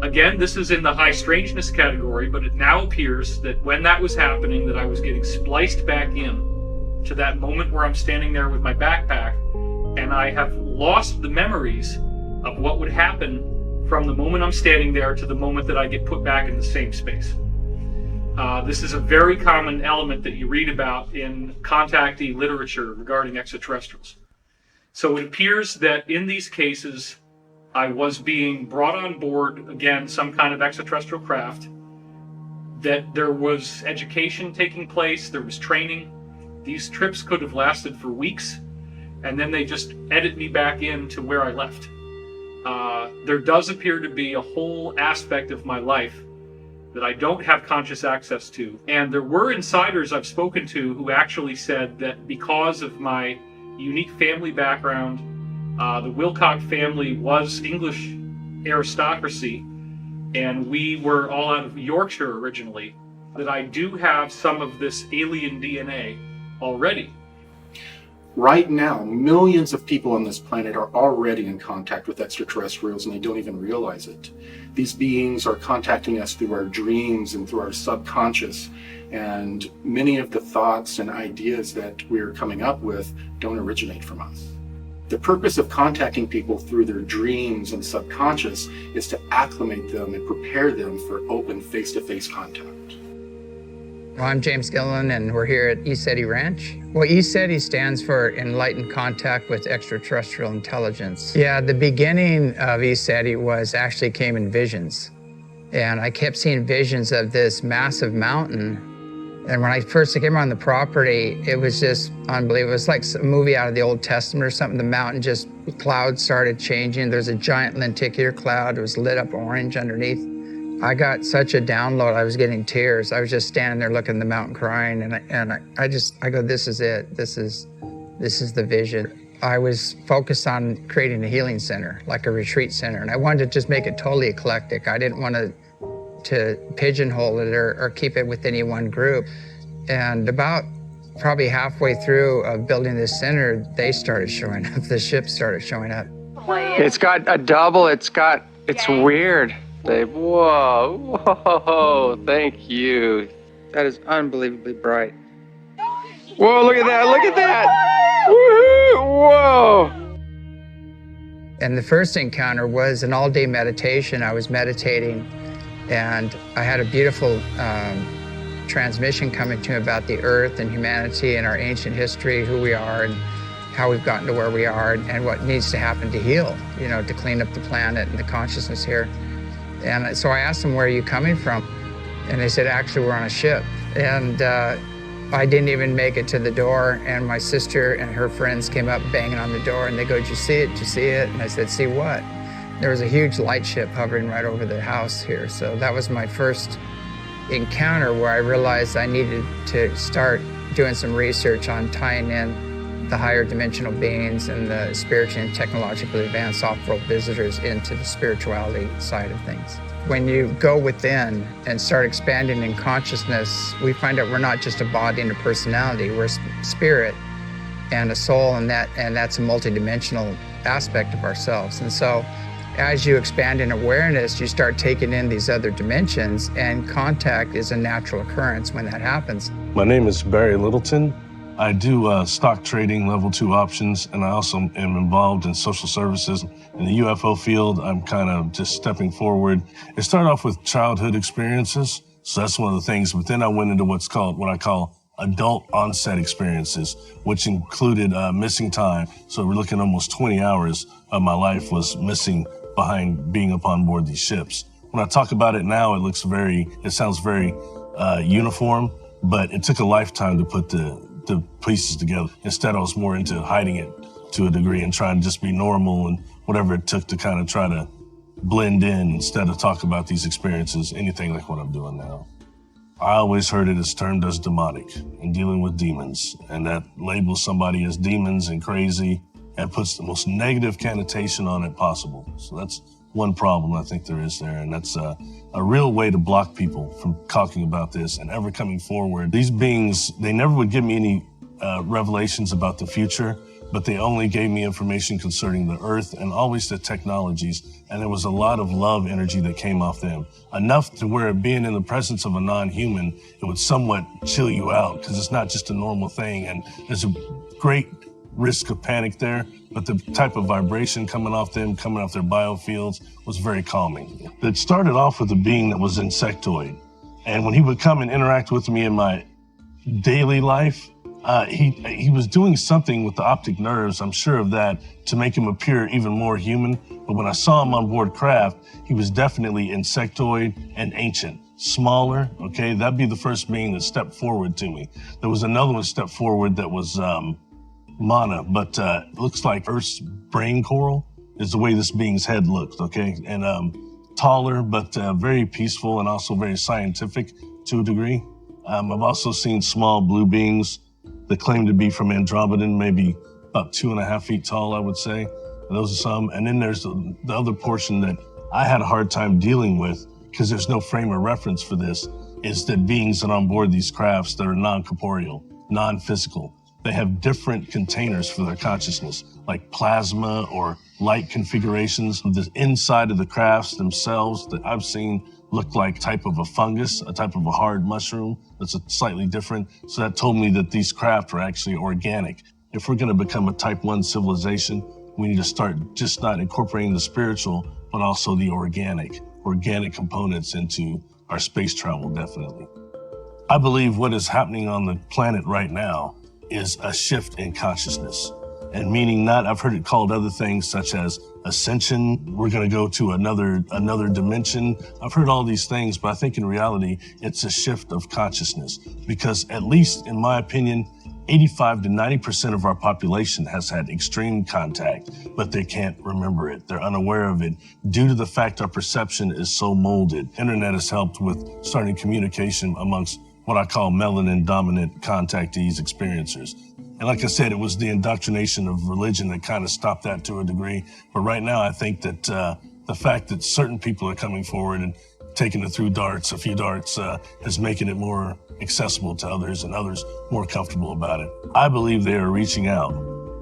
Again, this is in the high strangeness category, but it now appears that when that was happening, that I was getting spliced back in to that moment where I'm standing there with my backpack, and I have lost the memories of what would happen from the moment I'm standing there to the moment that I get put back in the same space. This is a very common element that you read about in contactee literature regarding extraterrestrials. So it appears that in these cases, I was being brought on board, again, some kind of extraterrestrial craft, that there was education taking place, there was training. These trips could have lasted for weeks, and then they just edit me back into where I left. There does appear to be a whole aspect of my life that I don't have conscious access to. And there were insiders I've spoken to who actually said that because of my unique family background, the Wilcox family was English aristocracy, and we were all out of Yorkshire originally, that I do have some of this alien DNA already. Right now, millions of people on this planet are already in contact with extraterrestrials, and they don't even realize it. These beings are contacting us through our dreams and through our subconscious, and many of the thoughts and ideas that we're coming up with don't originate from us. The purpose of contacting people through their dreams and subconscious is to acclimate them and prepare them for open face-to-face contact. Well, I'm James Gilliland, and we're here at ESETI Ranch. Well, ESETI stands for Enlightened Contact with Extraterrestrial Intelligence. Yeah, the beginning of ESETI actually came in visions. And I kept seeing visions of this massive mountain. And when I first came on the property, it was just unbelievable. It was like a movie out of the Old Testament or something. The mountain clouds started changing. There's a giant lenticular cloud. It was lit up orange underneath. I got such a download, I was getting tears. I was just standing there looking at the mountain crying, and I go, this is it. This is This is the vision. I was focused on creating a healing center, like a retreat center, and I wanted to just make it totally eclectic. I didn't want to pigeonhole it or keep it with any one group. And about probably halfway through of building this center, they started showing up. The ships started showing up. It's got a double. It's weird. Whoa, thank you. That is unbelievably bright. Whoa, look at that. Woohoo, whoa. And the first encounter was an all-day meditation. I was meditating, and I had a beautiful transmission coming to me about the earth and humanity and our ancient history, who we are and how we've gotten to where we are and what needs to happen to heal, to clean up the planet and the consciousness here. And so I asked them, where are you coming from? And they said, actually, we're on a ship. And I didn't even make it to the door, and my sister and her friends came up banging on the door, and they go, did you see it? Did you see it? And I said, see what? There was a huge light ship hovering right over the house here. So that was my first encounter where I realized I needed to start doing some research on tying in the higher dimensional beings and the spiritually and technologically advanced off-world visitors into the spirituality side of things. When you go within and start expanding in consciousness, we find out we're not just a body and a personality, we're a spirit and a soul, and that's a multidimensional aspect of ourselves. And so as you expand in awareness, you start taking in these other dimensions, and contact is a natural occurrence when that happens. My name is Barry Littleton. I do stock trading, level 2 options, and I also am involved in social services. In the UFO field, I'm kind of just stepping forward. It started off with childhood experiences, so that's one of the things, but then I went into what I call adult onset experiences, which included missing time. So we're looking almost 20 hours of my life was missing behind being upon board these ships. When I talk about it now, it sounds very uniform, but it took a lifetime to put the pieces together. Instead, I was more into hiding it to a degree and trying to just be normal and whatever it took to kind of try to blend in instead of talk about these experiences, anything like what I'm doing now. I always heard it as termed as demonic and dealing with demons, and that labels somebody as demons and crazy and puts the most negative connotation on it possible. So that's one problem I think there is there, and that's a real way to block people from talking about this and ever coming forward. These beings, they never would give me any revelations about the future, but they only gave me information concerning the earth and always the technologies, and there was a lot of love energy that came off them. Enough to where being in the presence of a non-human, it would somewhat chill you out because it's not just a normal thing, and there's a great risk of panic there, but the type of vibration coming off them, coming off their biofields, was very calming. It started off with a being that was insectoid, and when he would come and interact with me in my daily life, he was doing something with the optic nerves, I'm sure of that, to make him appear even more human. But when I saw him on board craft, he was definitely insectoid and ancient. Smaller, okay? That'd be the first being that stepped forward to me. There was another one stepped forward that was Mana, but looks like Earth's brain coral is the way this being's head looked, okay? And taller, but very peaceful and also very scientific to a degree. I've also seen small blue beings that claim to be from Andromeda, maybe about 2.5 feet tall, I would say. And those are some. And then there's the other portion that I had a hard time dealing with because there's no frame of reference for this, is that beings that are on board these crafts that are non-corporeal, non-physical, they have different containers for their consciousness, like plasma or light configurations. The inside of the crafts themselves that I've seen look like type of a fungus, a type of a hard mushroom that's slightly different. So that told me that these craft are actually organic. If we're going to become a type 1 civilization, we need to start just not incorporating the spiritual, but also the organic components into our space travel, definitely. I believe what is happening on the planet right now is a shift in consciousness. And meaning not, I've heard it called other things such as ascension, we're going to go to another dimension. I've heard all these things, but I think in reality, it's a shift of consciousness. Because at least in my opinion, 85 to 90% of our population has had extreme contact, but they can't remember it. They're unaware of it due to the fact our perception is so molded. Internet has helped with starting communication amongst what I call melanin dominant contactees, experiencers. And like I said, it was the indoctrination of religion that kind of stopped that to a degree. But right now, I think that the fact that certain people are coming forward and taking it through darts, a few darts, is making it more accessible to others and others more comfortable about it. I believe they are reaching out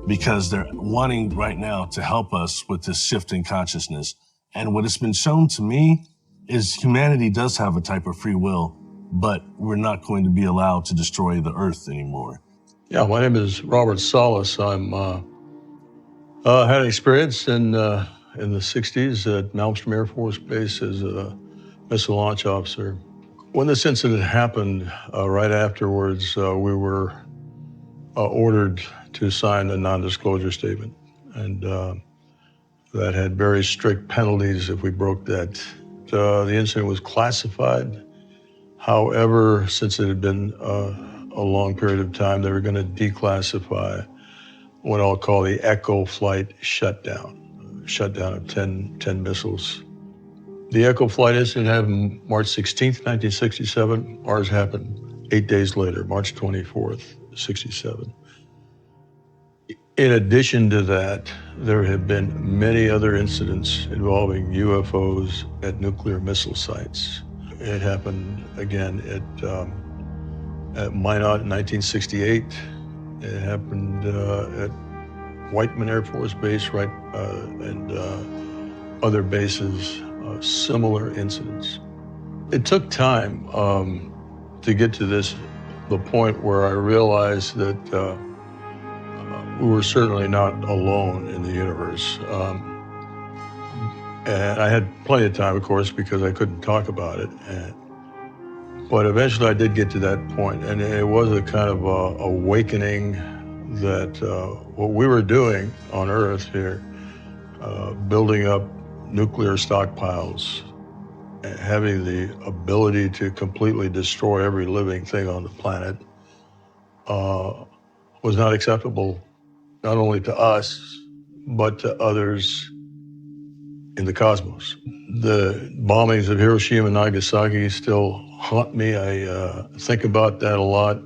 because they're wanting right now to help us with this shift in consciousness. And what has been shown to me is humanity does have a type of free will, but we're not going to be allowed to destroy the earth anymore. Yeah, my name is Robert Salas. I'm had experience in the 60s at Malmstrom Air Force Base as a missile launch officer. When this incident happened, right afterwards, we were ordered to sign a non-disclosure statement, and that had very strict penalties if we broke that. The incident was classified. However, since it had been a long period of time, they were going to declassify what I'll call the Echo flight shutdown of 10 missiles. The Echo flight incident happened March 16th, 1967. Ours happened 8 days later, March 24th, 67. In addition to that, there have been many other incidents involving UFOs at nuclear missile sites. It happened again at Minot in 1968. It happened at Whiteman Air Force Base, right, and other bases, similar incidents. It took time to get to the point where I realized that we were certainly not alone in the universe. And I had plenty of time, of course, because I couldn't talk about it. But eventually I did get to that point, and it was a kind of awakening that what we were doing on Earth here, building up nuclear stockpiles, having the ability to completely destroy every living thing on the planet, was not acceptable, not only to us, but to others in the cosmos. The bombings of Hiroshima and Nagasaki still haunt me. I think about that a lot.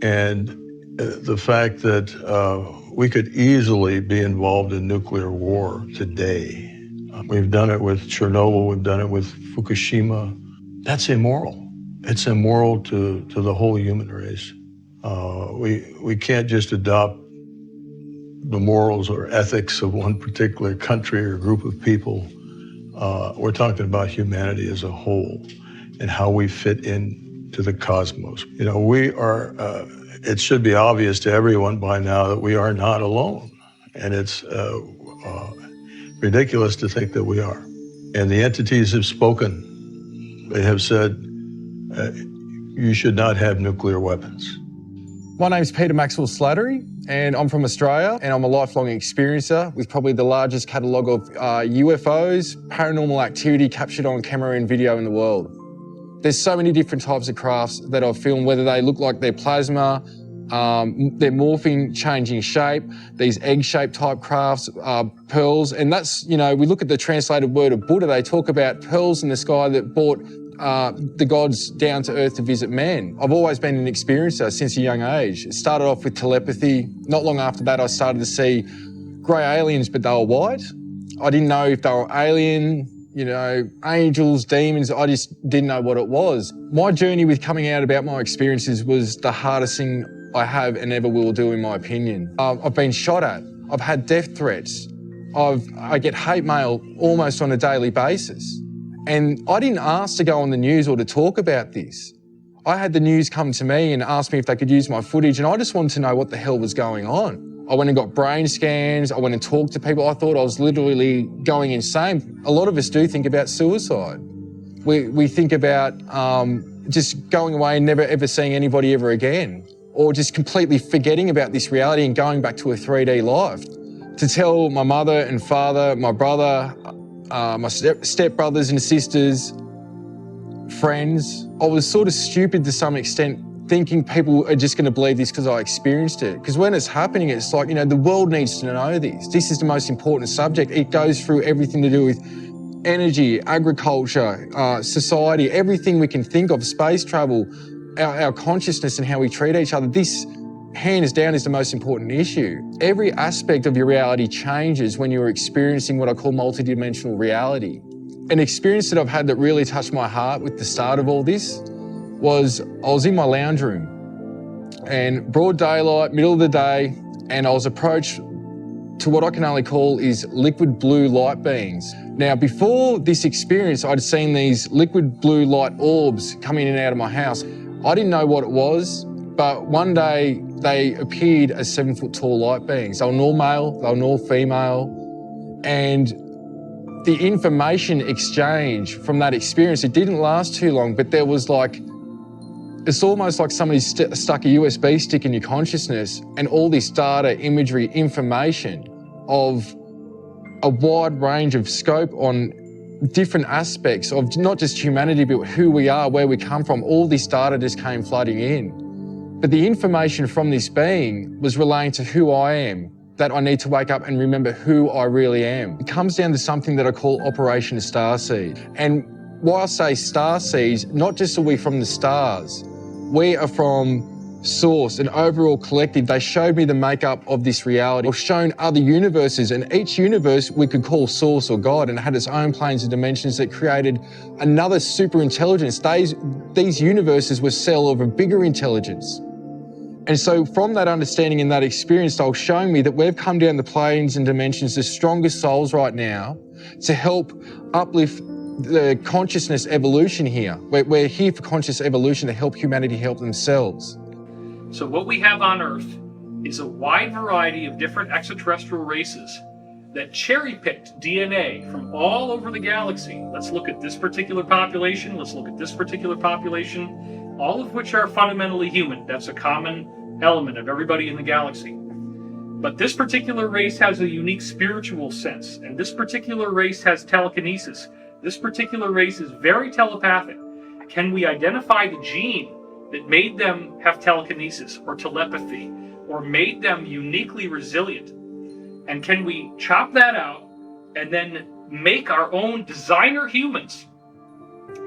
And the fact that we could easily be involved in nuclear war today. We've done it with Chernobyl, we've done it with Fukushima. That's immoral. It's immoral to the whole human race. We can't just adopt the morals or ethics of one particular country or group of people. We're talking about humanity as a whole and how we fit into the cosmos. You know, we are, it should be obvious to everyone by now that we are not alone. And it's ridiculous to think that we are. And the entities have spoken. They have said, you should not have nuclear weapons. My name's Peter Maxwell Slattery, and I'm from Australia, and I'm a lifelong experiencer with probably the largest catalogue of UFOs, paranormal activity captured on camera and video in the world. There's so many different types of crafts that I've filmed, whether they look like they're plasma, they're morphing, changing shape, these egg-shaped type crafts, pearls, and that's, you know, we look at the translated word of Buddha, they talk about pearls in the sky that brought the gods down to earth to visit man. I've always been an experiencer since a young age. It started off with telepathy. Not long after that, I started to see grey aliens, but they were white. I didn't know if they were alien, you know, angels, demons. I just didn't know what it was. My journey with coming out about my experiences was the hardest thing I have and ever will do, in my opinion. I've been shot at. I've had death threats. I get hate mail almost on a daily basis. And I didn't ask to go on the news or to talk about this. I had the news come to me and ask me if they could use my footage, and I just wanted to know what the hell was going on. I went and got brain scans, I went and talked to people. I thought I was literally going insane. A lot of us do think about suicide. We think about just going away and never ever seeing anybody ever again, or just completely forgetting about this reality and going back to a 3D life. To tell my mother and father, my brother, my stepbrothers and sisters, friends, I was sort of stupid to some extent, thinking people are just going to believe this because I experienced it. Because when it's happening, it's like, you know, the world needs to know this. This is the most important subject. It goes through everything to do with energy, agriculture, society, everything we can think of, space travel, our consciousness and how we treat each other. This hands down is the most important issue. Every aspect of your reality changes when you're experiencing what I call multidimensional reality. An experience that I've had that really touched my heart with the start of all this was I was in my lounge room and broad daylight, middle of the day, and I was approached to what I can only call is liquid blue light beings. Now, before this experience, I'd seen these liquid blue light orbs coming in and out of my house. I didn't know what it was, but one day they appeared as 7 foot tall light beings. They were all male, they were all female, and the information exchange from that experience, it didn't last too long, but there was like, it's almost like somebody stuck a USB stick in your consciousness and all this data, imagery, information of a wide range of scope on different aspects of not just humanity, but who we are, where we come from. All this data just came flooding in. But the information from this being was relaying to who I am, that I need to wake up and remember who I really am. It comes down to something that I call Operation Starseed. And why I say starseeds, not just are we from the stars, we are from Source, an overall collective. They showed me the makeup of this reality. I've shown other universes, and each universe we could call Source or God, and it had its own planes and dimensions that created another super intelligence. These universes were cell of a bigger intelligence. And so from that understanding and that experience, they were showing me that we've come down the planes and dimensions, the strongest souls right now, to help uplift the consciousness evolution here. We're here for conscious evolution to help humanity help themselves. So what we have on Earth is a wide variety of different extraterrestrial races that cherry-picked DNA from all over the galaxy. Let's look at this particular population, let's look at this particular population, all of which are fundamentally human. That's a common element of everybody in the galaxy. But this particular race has a unique spiritual sense, and this particular race has telekinesis. This particular race is very telepathic. Can we identify the gene that made them have telekinesis or telepathy or made them uniquely resilient? And can we chop that out and then make our own designer humans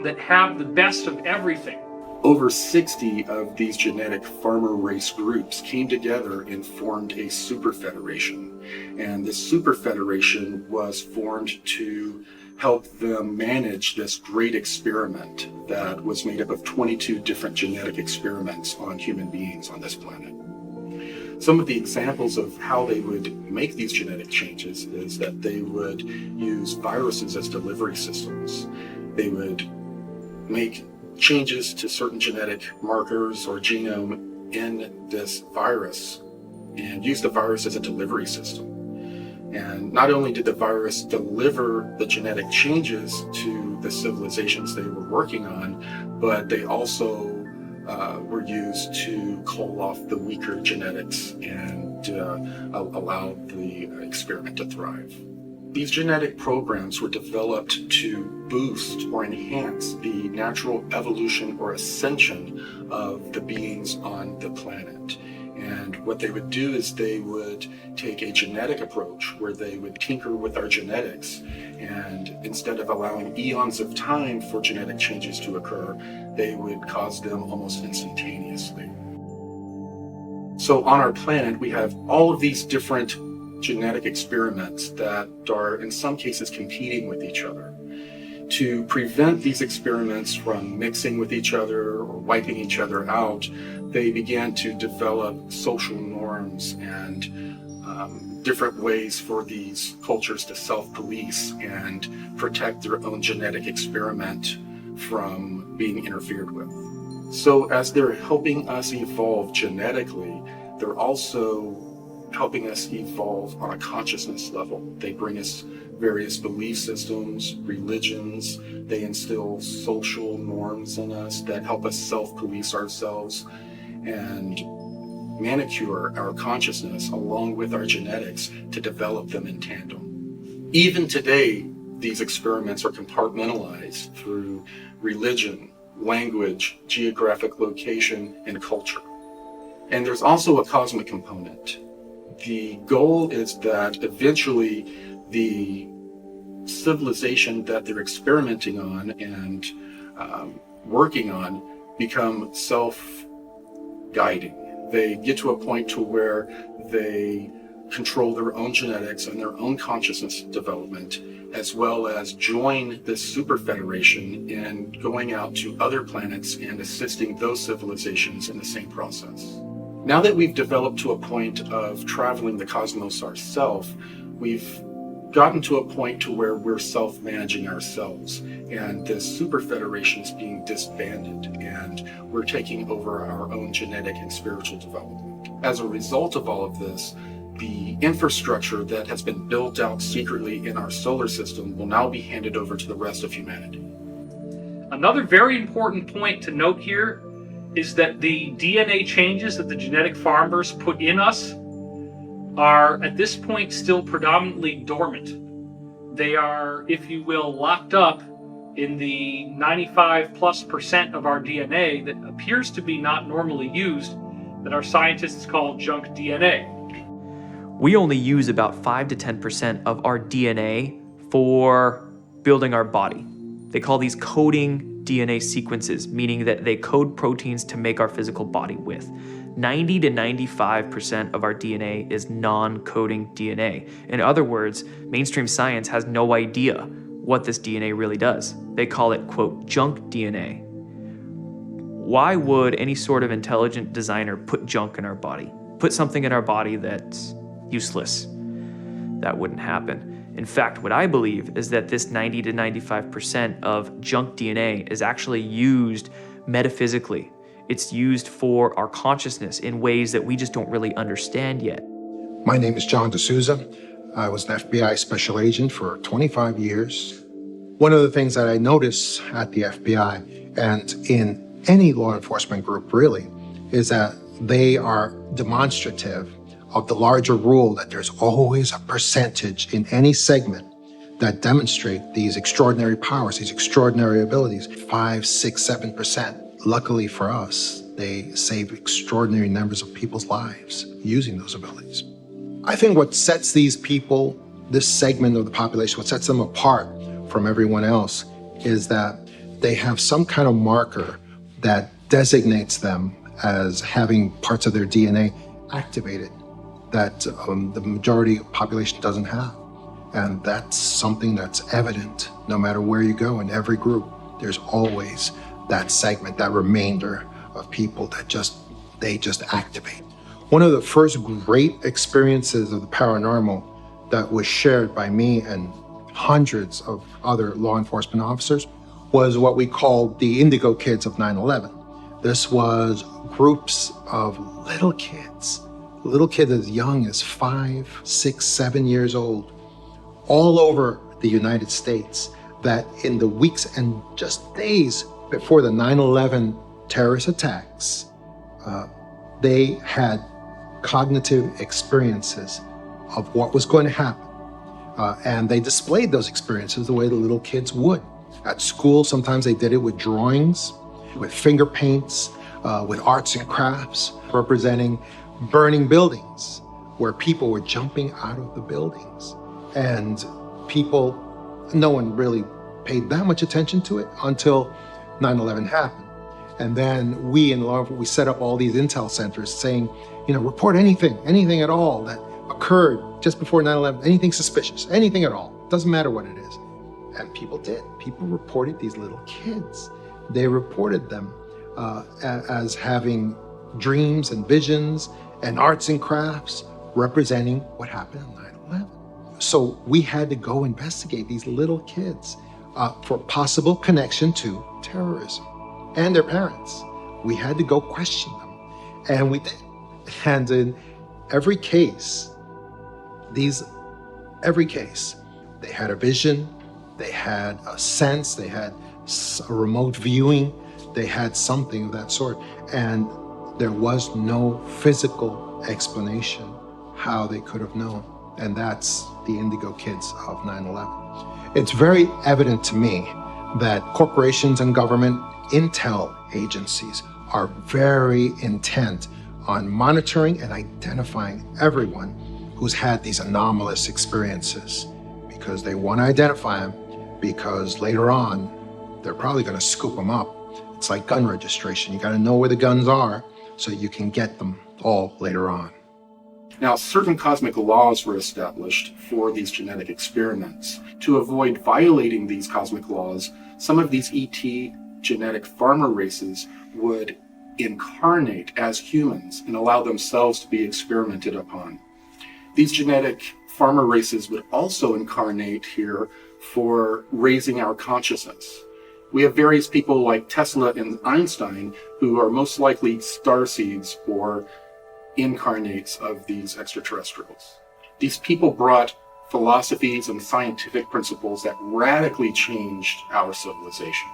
that have the best of everything? Over 60 of these genetic farmer race groups came together and formed a super federation. And this super federation was formed to help them manage this great experiment that was made up of 22 different genetic experiments on human beings on this planet. Some of the examples of how they would make these genetic changes is that they would use viruses as delivery systems. They would make changes to certain genetic markers or genome in this virus and use the virus as a delivery system. And not only did the virus deliver the genetic changes to the civilizations they were working on, but they also were used to call off the weaker genetics and allow the experiment to thrive. These genetic programs were developed to boost or enhance the natural evolution or ascension of the beings on the planet. And what they would do is they would take a genetic approach where they would tinker with our genetics, and instead of allowing eons of time for genetic changes to occur, they would cause them almost instantaneously. So on our planet, we have all of these different genetic experiments that are in some cases competing with each other. To prevent these experiments from mixing with each other or wiping each other out, they began to develop social norms and different ways for these cultures to self-police and protect their own genetic experiment from being interfered with. So as they're helping us evolve genetically, they're also helping us evolve on a consciousness level. They bring us various belief systems, religions. They instill social norms in us that help us self-police ourselves and manicure our consciousness along with our genetics to develop them in tandem. Even today, these experiments are compartmentalized through religion, language, geographic location, and culture. And there's also a cosmic component. The goal is that eventually the civilization that they're experimenting on and working on become self-guiding. They get to a point to where they control their own genetics and their own consciousness development, as well as join this super federation in going out to other planets and assisting those civilizations in the same process. Now that we've developed to a point of traveling the cosmos ourselves, we've gotten to a point to where we're self-managing ourselves, and this super federation is being disbanded, and we're taking over our own genetic and spiritual development. As a result of all of this, the infrastructure that has been built out secretly in our solar system will now be handed over to the rest of humanity. Another very important point to note here is that the DNA changes that the genetic farmers put in us are at this point still predominantly dormant. They are, if you will, locked up in the 95+% of our DNA that appears to be not normally used, that our scientists call junk DNA. We only use about 5 to 10% of our DNA for building our body. They call these coding DNA sequences, meaning that they code proteins to make our physical body with. 90 to 95% of our DNA is non-coding DNA. In other words, mainstream science has no idea what this DNA really does. They call it, quote, junk DNA. Why would any sort of intelligent designer put junk in our body? Put something in our body that's useless? That wouldn't happen. In fact, what I believe is that this 90 to 95% of junk DNA is actually used metaphysically. It's used for our consciousness in ways that we just don't really understand yet. My name is John D'Souza. I was an FBI special agent for 25 years. One of the things that I notice at the FBI and in any law enforcement group really is that they are demonstrative of the larger rule that there's always a percentage in any segment that demonstrate these extraordinary powers, these extraordinary abilities, 5, 6, 7%. Luckily for us, they save extraordinary numbers of people's lives using those abilities. I think what sets these people, this segment of the population, what sets them apart from everyone else is that they have some kind of marker that designates them as having parts of their DNA activated that the majority of the population doesn't have. And that's something that's evident no matter where you go in every group. There's always that segment, that remainder of people that they just activate. One of the first great experiences of the paranormal that was shared by me and hundreds of other law enforcement officers was what we called the Indigo Kids of 9/11. This was groups of little kids as young as 5, 6, 7 years old, all over the United States, that in the weeks and just days before the 9/11 terrorist attacks, they had cognitive experiences of what was going to happen. And they displayed those experiences the way the little kids would. At school, sometimes they did it with drawings, with finger paints, with arts and crafts, representing burning buildings where people were jumping out of the buildings. And no one really paid that much attention to it until 9/11 happened. And then we set up all these intel centers saying, report anything at all that occurred just before 9/11, anything suspicious, anything at all, doesn't matter what it is. And people did. People reported these little kids. They reported them as having dreams and visions and arts and crafts representing what happened on 9/11. So we had to go investigate these little kids for possible connection to terrorism and their parents. We had to go question them, and we did. And in every case, they had a vision, they had a sense, they had a remote viewing, they had something of that sort, and there was no physical explanation how they could have known. And that's the Indigo Kids of 9/11. It's very evident to me that corporations and government intel agencies are very intent on monitoring and identifying everyone who's had these anomalous experiences, because they want to identify them, because later on, they're probably going to scoop them up. It's like gun registration. You got to know where the guns are so you can get them all later on. Now, certain cosmic laws were established for these genetic experiments. To avoid violating these cosmic laws, some of these ET genetic farmer races would incarnate as humans and allow themselves to be experimented upon. These genetic farmer races would also incarnate here for raising our consciousness. We have various people like Tesla and Einstein who are most likely starseeds or incarnates of these extraterrestrials. These people brought philosophies and scientific principles that radically changed our civilization.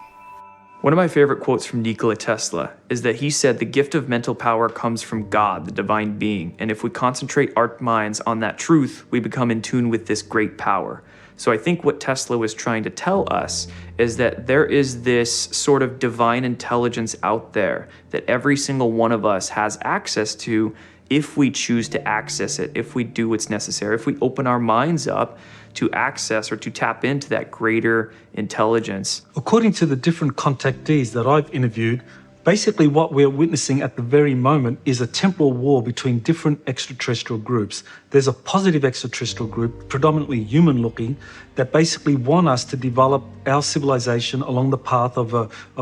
One of my favorite quotes from Nikola Tesla is that he said the gift of mental power comes from God, the divine being, and if we concentrate our minds on that truth, we become in tune with this great power. So I think what Tesla was trying to tell us is that there is this sort of divine intelligence out there that every single one of us has access to if we choose to access it, if we do what's necessary, if we open our minds up to access or to tap into that greater intelligence. According to the different contactees that I've interviewed, basically what we're witnessing at the very moment is a temporal war between different extraterrestrial groups. There's a positive extraterrestrial group, predominantly human-looking, that basically want us to develop our civilization along the path of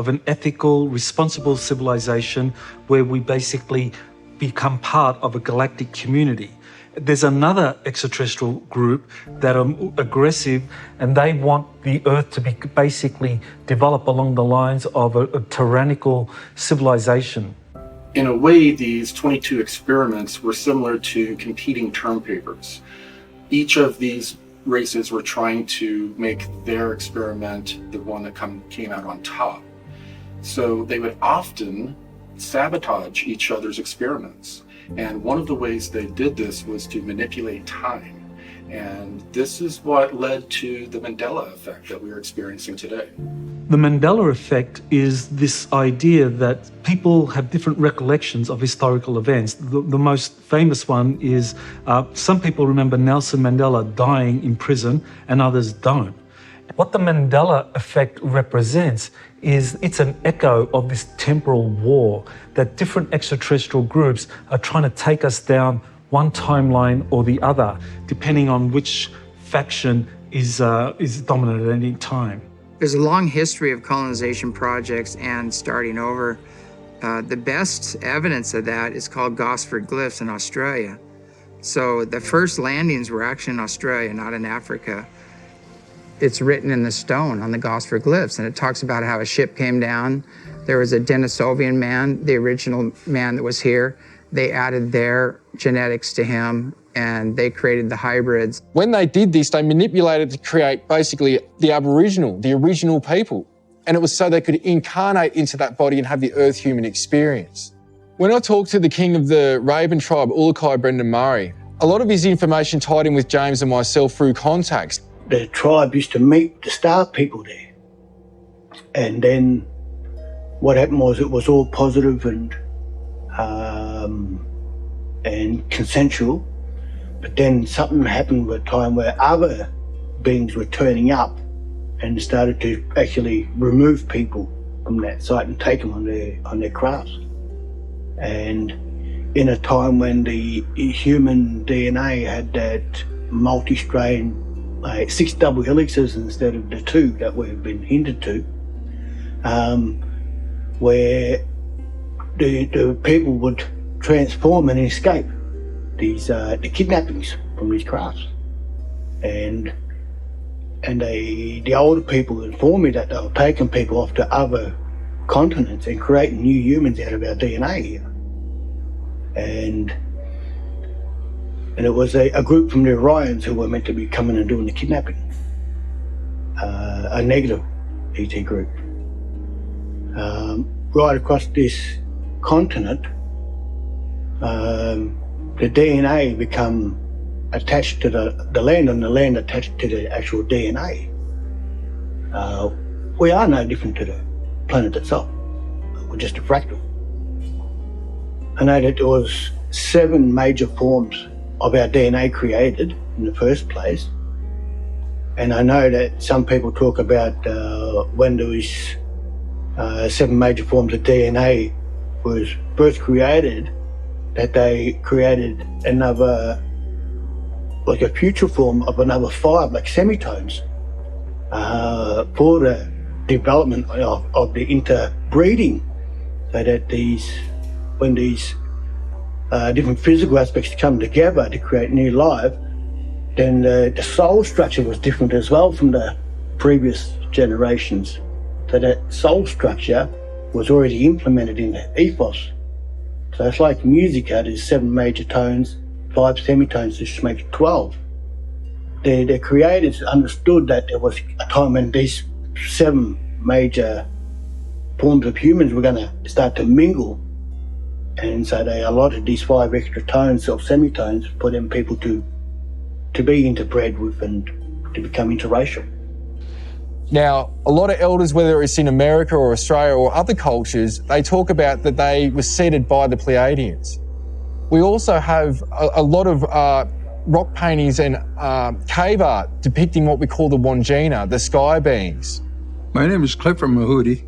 an ethical, responsible civilization where we basically become part of a galactic community. There's another extraterrestrial group that are aggressive and they want the Earth to be basically develop along the lines of a tyrannical civilization. In a way, these 22 experiments were similar to competing term papers. Each of these races were trying to make their experiment the one that came out on top. So they would often sabotage each other's experiments. And one of the ways they did this was to manipulate time. And this is what led to the Mandela effect that we're experiencing today. The Mandela effect is this idea that people have different recollections of historical events. The most famous one is some people remember Nelson Mandela dying in prison and others don't. What the Mandela effect represents is it's an echo of this temporal war that different extraterrestrial groups are trying to take us down one timeline or the other, depending on which faction is dominant at any time. There's a long history of colonization projects and starting over. The best evidence of that is called Gosford glyphs in Australia. So the first landings were actually in Australia, not in Africa. It's written in the stone on the Gosford glyphs, and it talks about how a ship came down. There was a Denisovian man, the original man that was here. They added their genetics to him, and they created the hybrids. When they did this, they manipulated to create basically the Aboriginal, the original people. And it was so they could incarnate into that body and have the Earth human experience. When I talked to the king of the Raven tribe, Ulukai Brendan Murray, a lot of his information tied in with James and myself through contacts. The tribe used to meet the star people there. And then what happened was it was all positive and consensual. But then something happened with time where other beings were turning up and started to actually remove people from that site and take them on their crafts. And in a time when the human DNA had that multi-strain, 6 double helixes instead of the 2 that we've been hinted to, where the people would transform and escape the kidnappings from these crafts. And the older people informed me that they were taking people off to other continents and creating new humans out of our DNA here. And it was a group from the Orions who were meant to be coming and doing the kidnapping. A negative ET group. Right across this continent, the DNA become attached to the land and the land attached to the actual DNA. We are no different to the planet itself. We're just a fractal. I know that there was 7 major forms of our DNA created in the first place. And I know that some people talk about when there was 7 major forms of DNA was first created, that they created another, like a future form of another 5, like semitones, for the development of the interbreeding, so that when these different physical aspects come together to create new life, then the soul structure was different as well from the previous generations. So that soul structure was already implemented in the ethos. So it's like music, there's 7 major tones, 5 semitones, which makes 12. The creators understood that there was a time when these 7 major forms of humans were going to start to mingle. And so they allotted these 5 extra tones or semitones for them people to be interbred with and to become interracial. Now, a lot of elders, whether it's in America or Australia or other cultures, they talk about that they were seeded by the Pleiadians. We also have a lot of rock paintings and cave art depicting what we call the Wandjina, the sky beings. My name is Clifford Mahudi.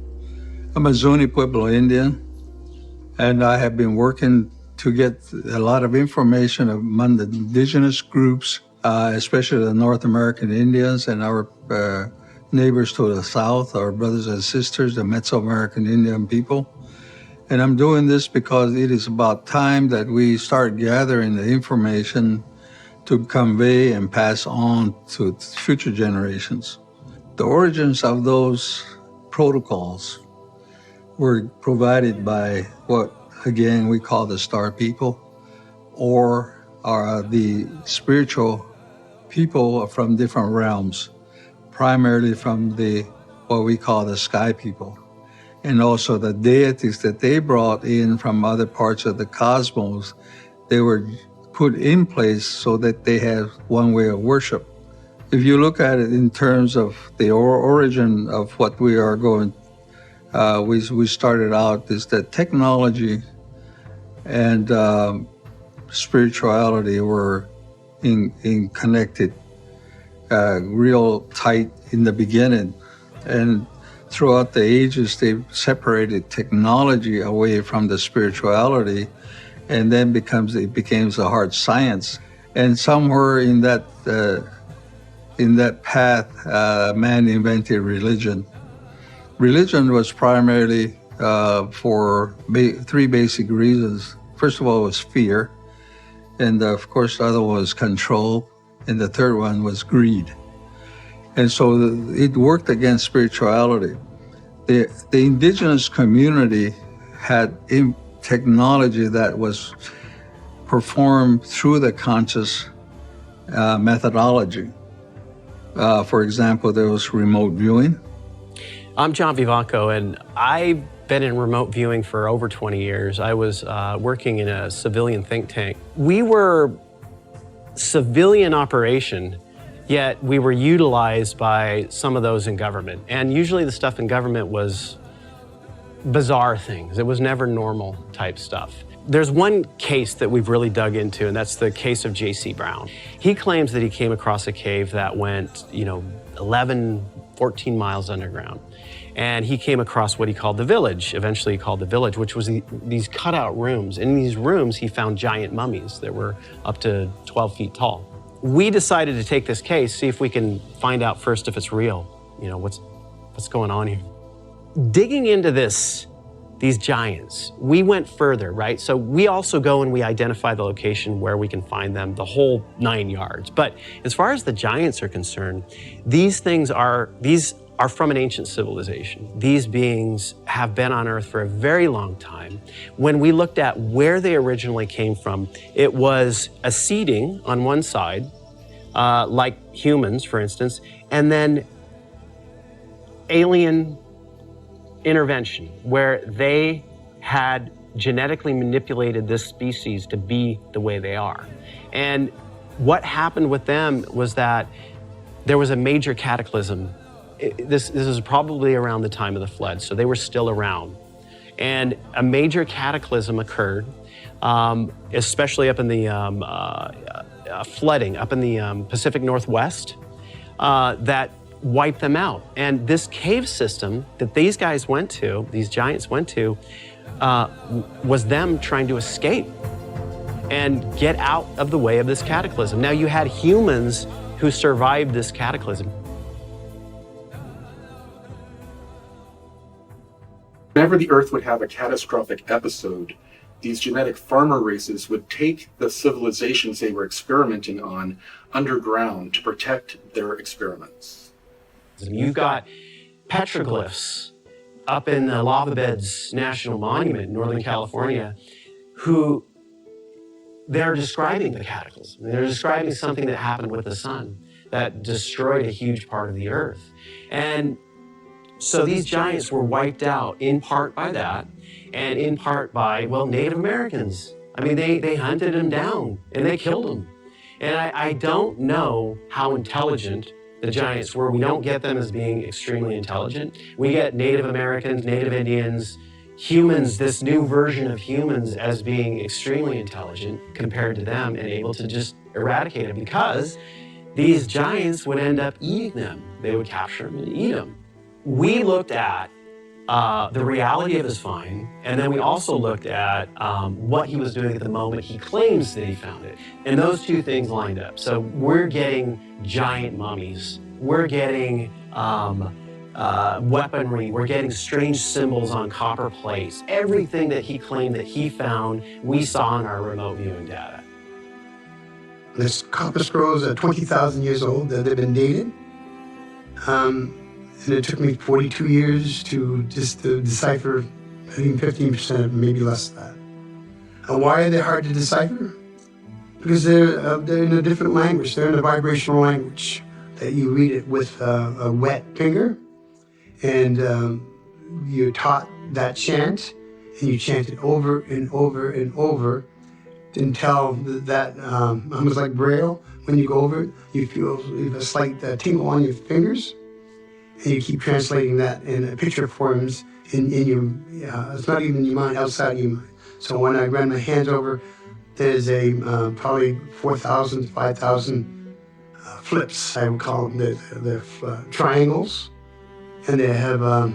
I'm a Zuni Pueblo Indian, and I have been working to get a lot of information among the indigenous groups, especially the North American Indians and our neighbors to the south, our brothers and sisters, the Mesoamerican Indian people. And I'm doing this because it is about time that we start gathering the information to convey and pass on to future generations. The origins of those protocols were provided by what, again, we call the star people, or are the spiritual people from different realms, primarily from what we call the sky people, and also the deities that they brought in from other parts of the cosmos. They were put in place so that they have one way of worship. If you look at it in terms of the origin of what we are going, we started out is that technology and spirituality were in connected, real tight in the beginning, and throughout the ages they separated technology away from the spirituality, and then it becomes a hard science. And somewhere in that path, man invented religion. Religion was primarily for 3 basic reasons. First of all, it was fear, and of course the other one was control, and the third one was greed. And so it worked against spirituality. The indigenous community had technology that was performed through the conscious methodology. For example, there was remote viewing. I'm John Vivanco, and I've been in remote viewing for over 20 years. I was working in a civilian think tank. We were civilian operation, yet we were utilized by some of those in government. And usually the stuff in government was bizarre things. It was never normal type stuff. There's one case that we've really dug into, and that's the case of J.C. Brown. He claims that he came across a cave that went, 11, 14 miles underground. And he came across what he called the village, eventually he called the village, which was these cutout rooms. In these rooms, he found giant mummies that were up to 12 feet tall. We decided to take this case, see if we can find out first if it's real. What's going on here? Digging into these giants, we went further, right? So we also go and we identify the location where we can find them, the whole 9 yards. But as far as the giants are concerned, these are from an ancient civilization. These beings have been on Earth for a very long time. When we looked at where they originally came from, it was a seeding on one side, like humans, for instance, and then alien intervention, where they had genetically manipulated this species to be the way they are. And what happened with them was that there was a major cataclysm. This is probably around the time of the flood, so they were still around. And a major cataclysm occurred, especially up in the flooding, up in the Pacific Northwest, that wiped them out. And this cave system that these guys went to, these giants went to, was them trying to escape and get out of the way of this cataclysm. Now, you had humans who survived this cataclysm. Whenever the Earth would have a catastrophic episode, these genetic farmer races would take the civilizations they were experimenting on underground to protect their experiments. You've got petroglyphs up in the Lava Beds National Monument in Northern California who they're describing the cataclysm. They're describing something that happened with the sun that destroyed a huge part of the Earth. And so these giants were wiped out in part by that and in part by, well, Native Americans. I mean, they hunted them down and they killed them. And I don't know how intelligent the giants were. We don't get them as being extremely intelligent. We get Native Americans, Native Indians, humans, this new version of humans as being extremely intelligent compared to them and able to just eradicate them because these giants would end up eating them. They would capture them and eat them. We looked at the reality of his find, and then we also looked at what he was doing at the moment he claims that he found it. And those two things lined up. So we're getting giant mummies. We're getting weaponry. We're getting strange symbols on copper plates. Everything that he claimed that he found, we saw in our remote viewing data. This copper scrolls are 20,000 years old. They've been dated. And it took me 42 years to decipher, I think 15%, maybe less than that. Why are they hard to decipher? Because they're in a different language. They're in a vibrational language that you read it with a wet finger, and you're taught that chant, and you chant it over and over and over until that almost like Braille. When you go over it, you feel a slight tingle on your fingers. And you keep translating that in picture forms in your, it's not even in your mind, outside of your mind. So when I run my hands over, there's probably 4,000 to 5,000 flips, I would call them. They're triangles, and they have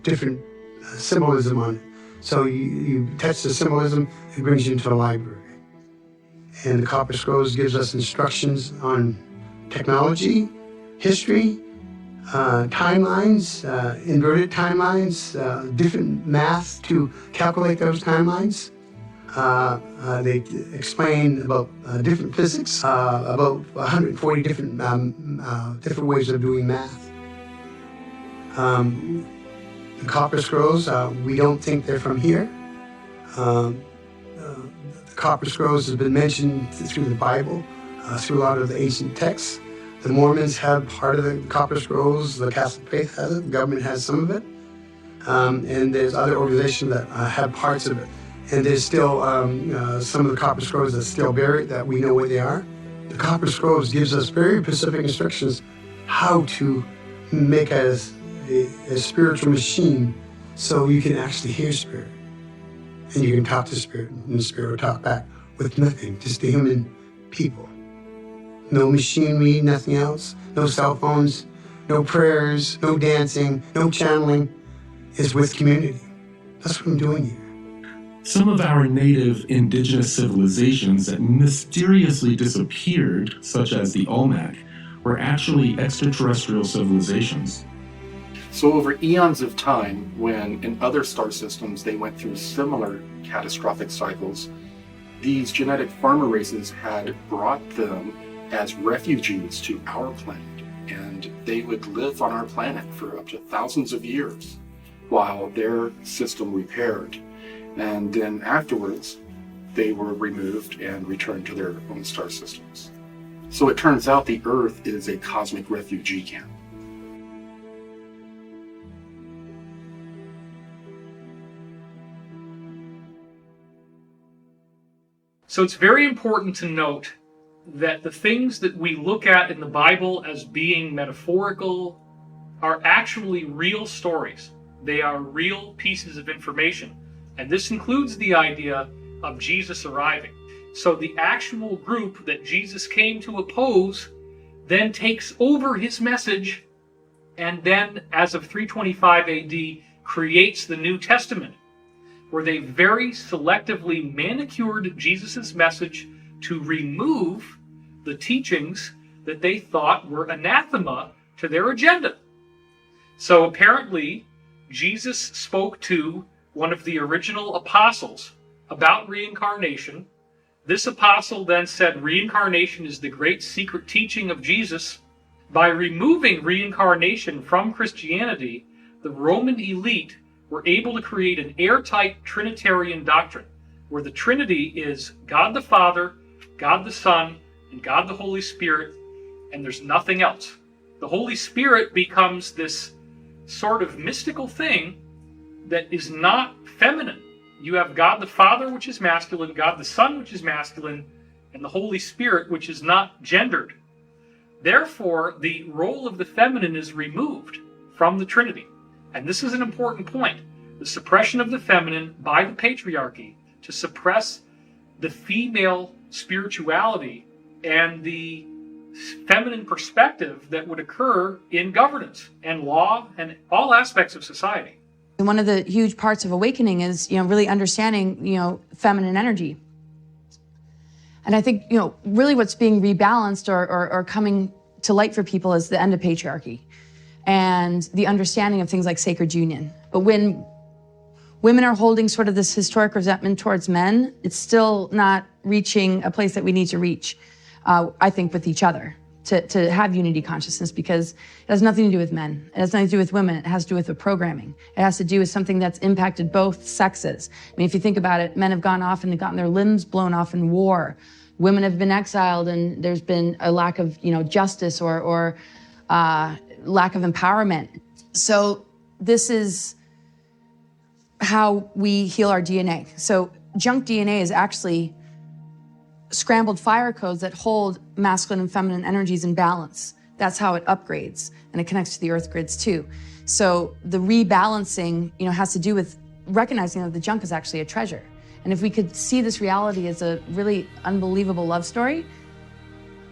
different symbolism on it. So you touch the symbolism, it brings you into the library. And the Copper Scrolls gives us instructions on technology, history, timelines, inverted timelines, different math to calculate those timelines. They explain about different physics, about 140 different ways of doing math. The Copper Scrolls, we don't think they're from here. The Copper Scrolls has been mentioned through the Bible, through a lot of the ancient texts. The Mormons have part of the Copper Scrolls, the Catholic faith has it, the government has some of it, and there's other organizations that have parts of it. And there's still some of the Copper Scrolls that are still buried that we know where they are. The Copper Scrolls gives us very specific instructions how to make a spiritual machine so you can actually hear spirit. And you can talk to spirit, and the spirit will talk back with nothing, just the human people. No machinery, nothing else, no cell phones, no prayers, no dancing, no channeling. It's with community. That's what I'm doing here. Some of our native indigenous civilizations that mysteriously disappeared, such as the Olmec, were actually extraterrestrial civilizations. So over eons of time, when in other star systems they went through similar catastrophic cycles, these genetic farmer races had brought them as refugees to our planet, and they would live on our planet for up to thousands of years while their system repaired. And then afterwards, they were removed and returned to their own star systems. So it turns out the Earth is a cosmic refugee camp. So it's very important to note that the things that we look at in the Bible as being metaphorical are actually real stories. They are real pieces of information. And this includes the idea of Jesus arriving. So the actual group that Jesus came to oppose then takes over his message, and then, as of 325 AD, creates the New Testament. where they very selectively manicured Jesus' message to remove the teachings that they thought were anathema to their agenda. So apparently, Jesus spoke to one of the original apostles about reincarnation. This apostle then said reincarnation is the great secret teaching of Jesus. By removing reincarnation from Christianity, the Roman elite were able to create an airtight Trinitarian doctrine, where the Trinity is God the Father, God the Son, and God the Holy Spirit, and there's nothing else. The Holy Spirit becomes this sort of mystical thing that is not feminine. You have God the Father, which is masculine, God the Son, which is masculine, and the Holy Spirit, which is not gendered. Therefore, the role of the feminine is removed from the Trinity. And this is an important point. The suppression of the feminine by the patriarchy to suppress the female spirituality and the feminine perspective that would occur in governance and law and all aspects of society. One of the huge parts of awakening is, really understanding, feminine energy. And I think, really what's being rebalanced or coming to light for people is the end of patriarchy and the understanding of things like sacred union. But when women are holding sort of this historic resentment towards men, it's still not reaching a place that we need to reach, I think, with each other, to have unity consciousness, because it has nothing to do with men. It has nothing to do with women. It has to do with the programming. It has to do with something that's impacted both sexes. I mean, if you think about it, men have gone off and they've gotten their limbs blown off in war. Women have been exiled, and there's been a lack of, justice or lack of empowerment. So this is how we heal our DNA. So junk DNA is actually scrambled fire codes that hold masculine and feminine energies in balance. That's how it upgrades, and it connects to the earth grids too. So the rebalancing, has to do with recognizing that the junk is actually a treasure. And if we could see this reality as a really unbelievable love story,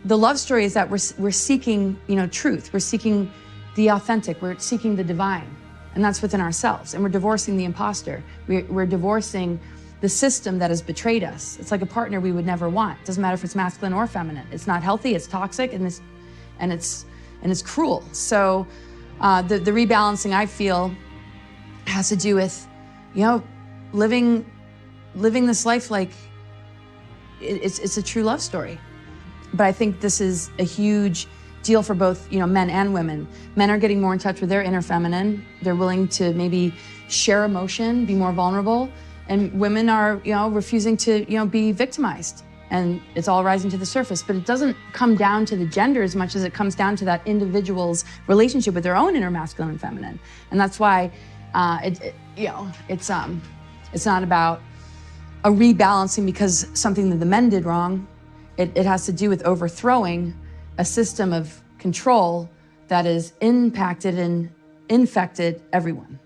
the love story is that we're seeking, truth. We're seeking the authentic. We're seeking the divine, and that's within ourselves. And we're divorcing the imposter. We're divorcing the system that has betrayed us. It's like a partner we would never want. It doesn't matter if it's masculine or feminine. It's not healthy. It's toxic, and it's cruel. So the rebalancing, I feel, has to do with, living this life like it's a true love story. But I think this is a huge deal for both, men and women. Men are getting more in touch with their inner feminine. They're willing to maybe share emotion, be more vulnerable. And women are, refusing to, be victimized. And it's all rising to the surface. But it doesn't come down to the gender as much as it comes down to that individual's relationship with their own inner masculine and feminine. And that's why it's not about a rebalancing because something that the men did wrong. It has to do with overthrowing a system of control that has impacted and infected everyone.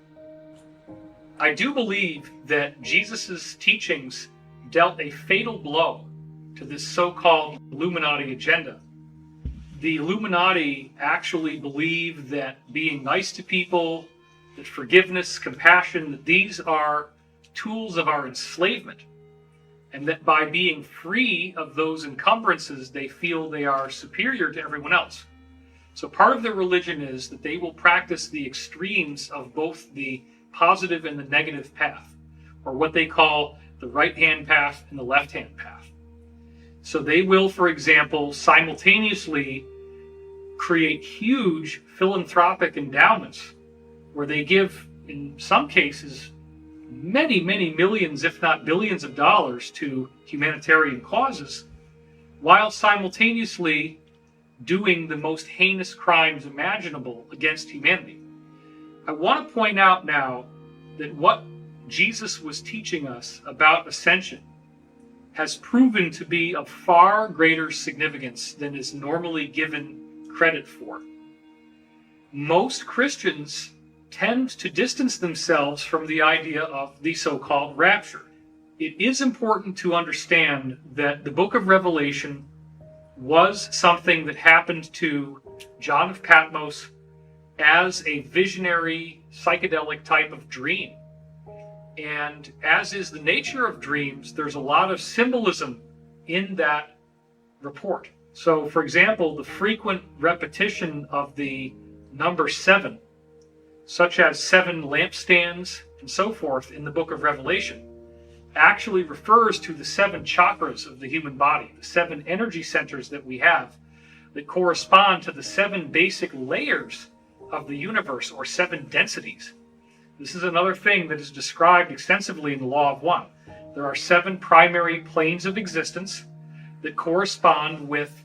I do believe that Jesus' teachings dealt a fatal blow to this so-called Illuminati agenda. The Illuminati actually believe that being nice to people, that forgiveness, compassion, that these are tools of our enslavement, and that by being free of those encumbrances, they feel they are superior to everyone else. So part of their religion is that they will practice the extremes of both the positive and the negative path, or what they call the right-hand path and the left-hand path. So they will, for example, simultaneously create huge philanthropic endowments where they give, in some cases, many, many millions, if not billions of dollars to humanitarian causes, while simultaneously doing the most heinous crimes imaginable against humanity. I want to point out now that what Jesus was teaching us about ascension has proven to be of far greater significance than is normally given credit for. Most Christians tend to distance themselves from the idea of the so-called rapture. It is important to understand that the book of Revelation was something that happened to John of Patmos as a visionary, psychedelic type of dream. And as is the nature of dreams, there's a lot of symbolism in that report. So, for example, the frequent repetition of the number 7, such as 7 lampstands and so forth in the book of Revelation, actually refers to the 7 chakras of the human body, the 7 energy centers that we have that correspond to the 7 basic layers of the universe, or 7 densities. This is another thing that is described extensively in the Law of One. There are 7 primary planes of existence that correspond with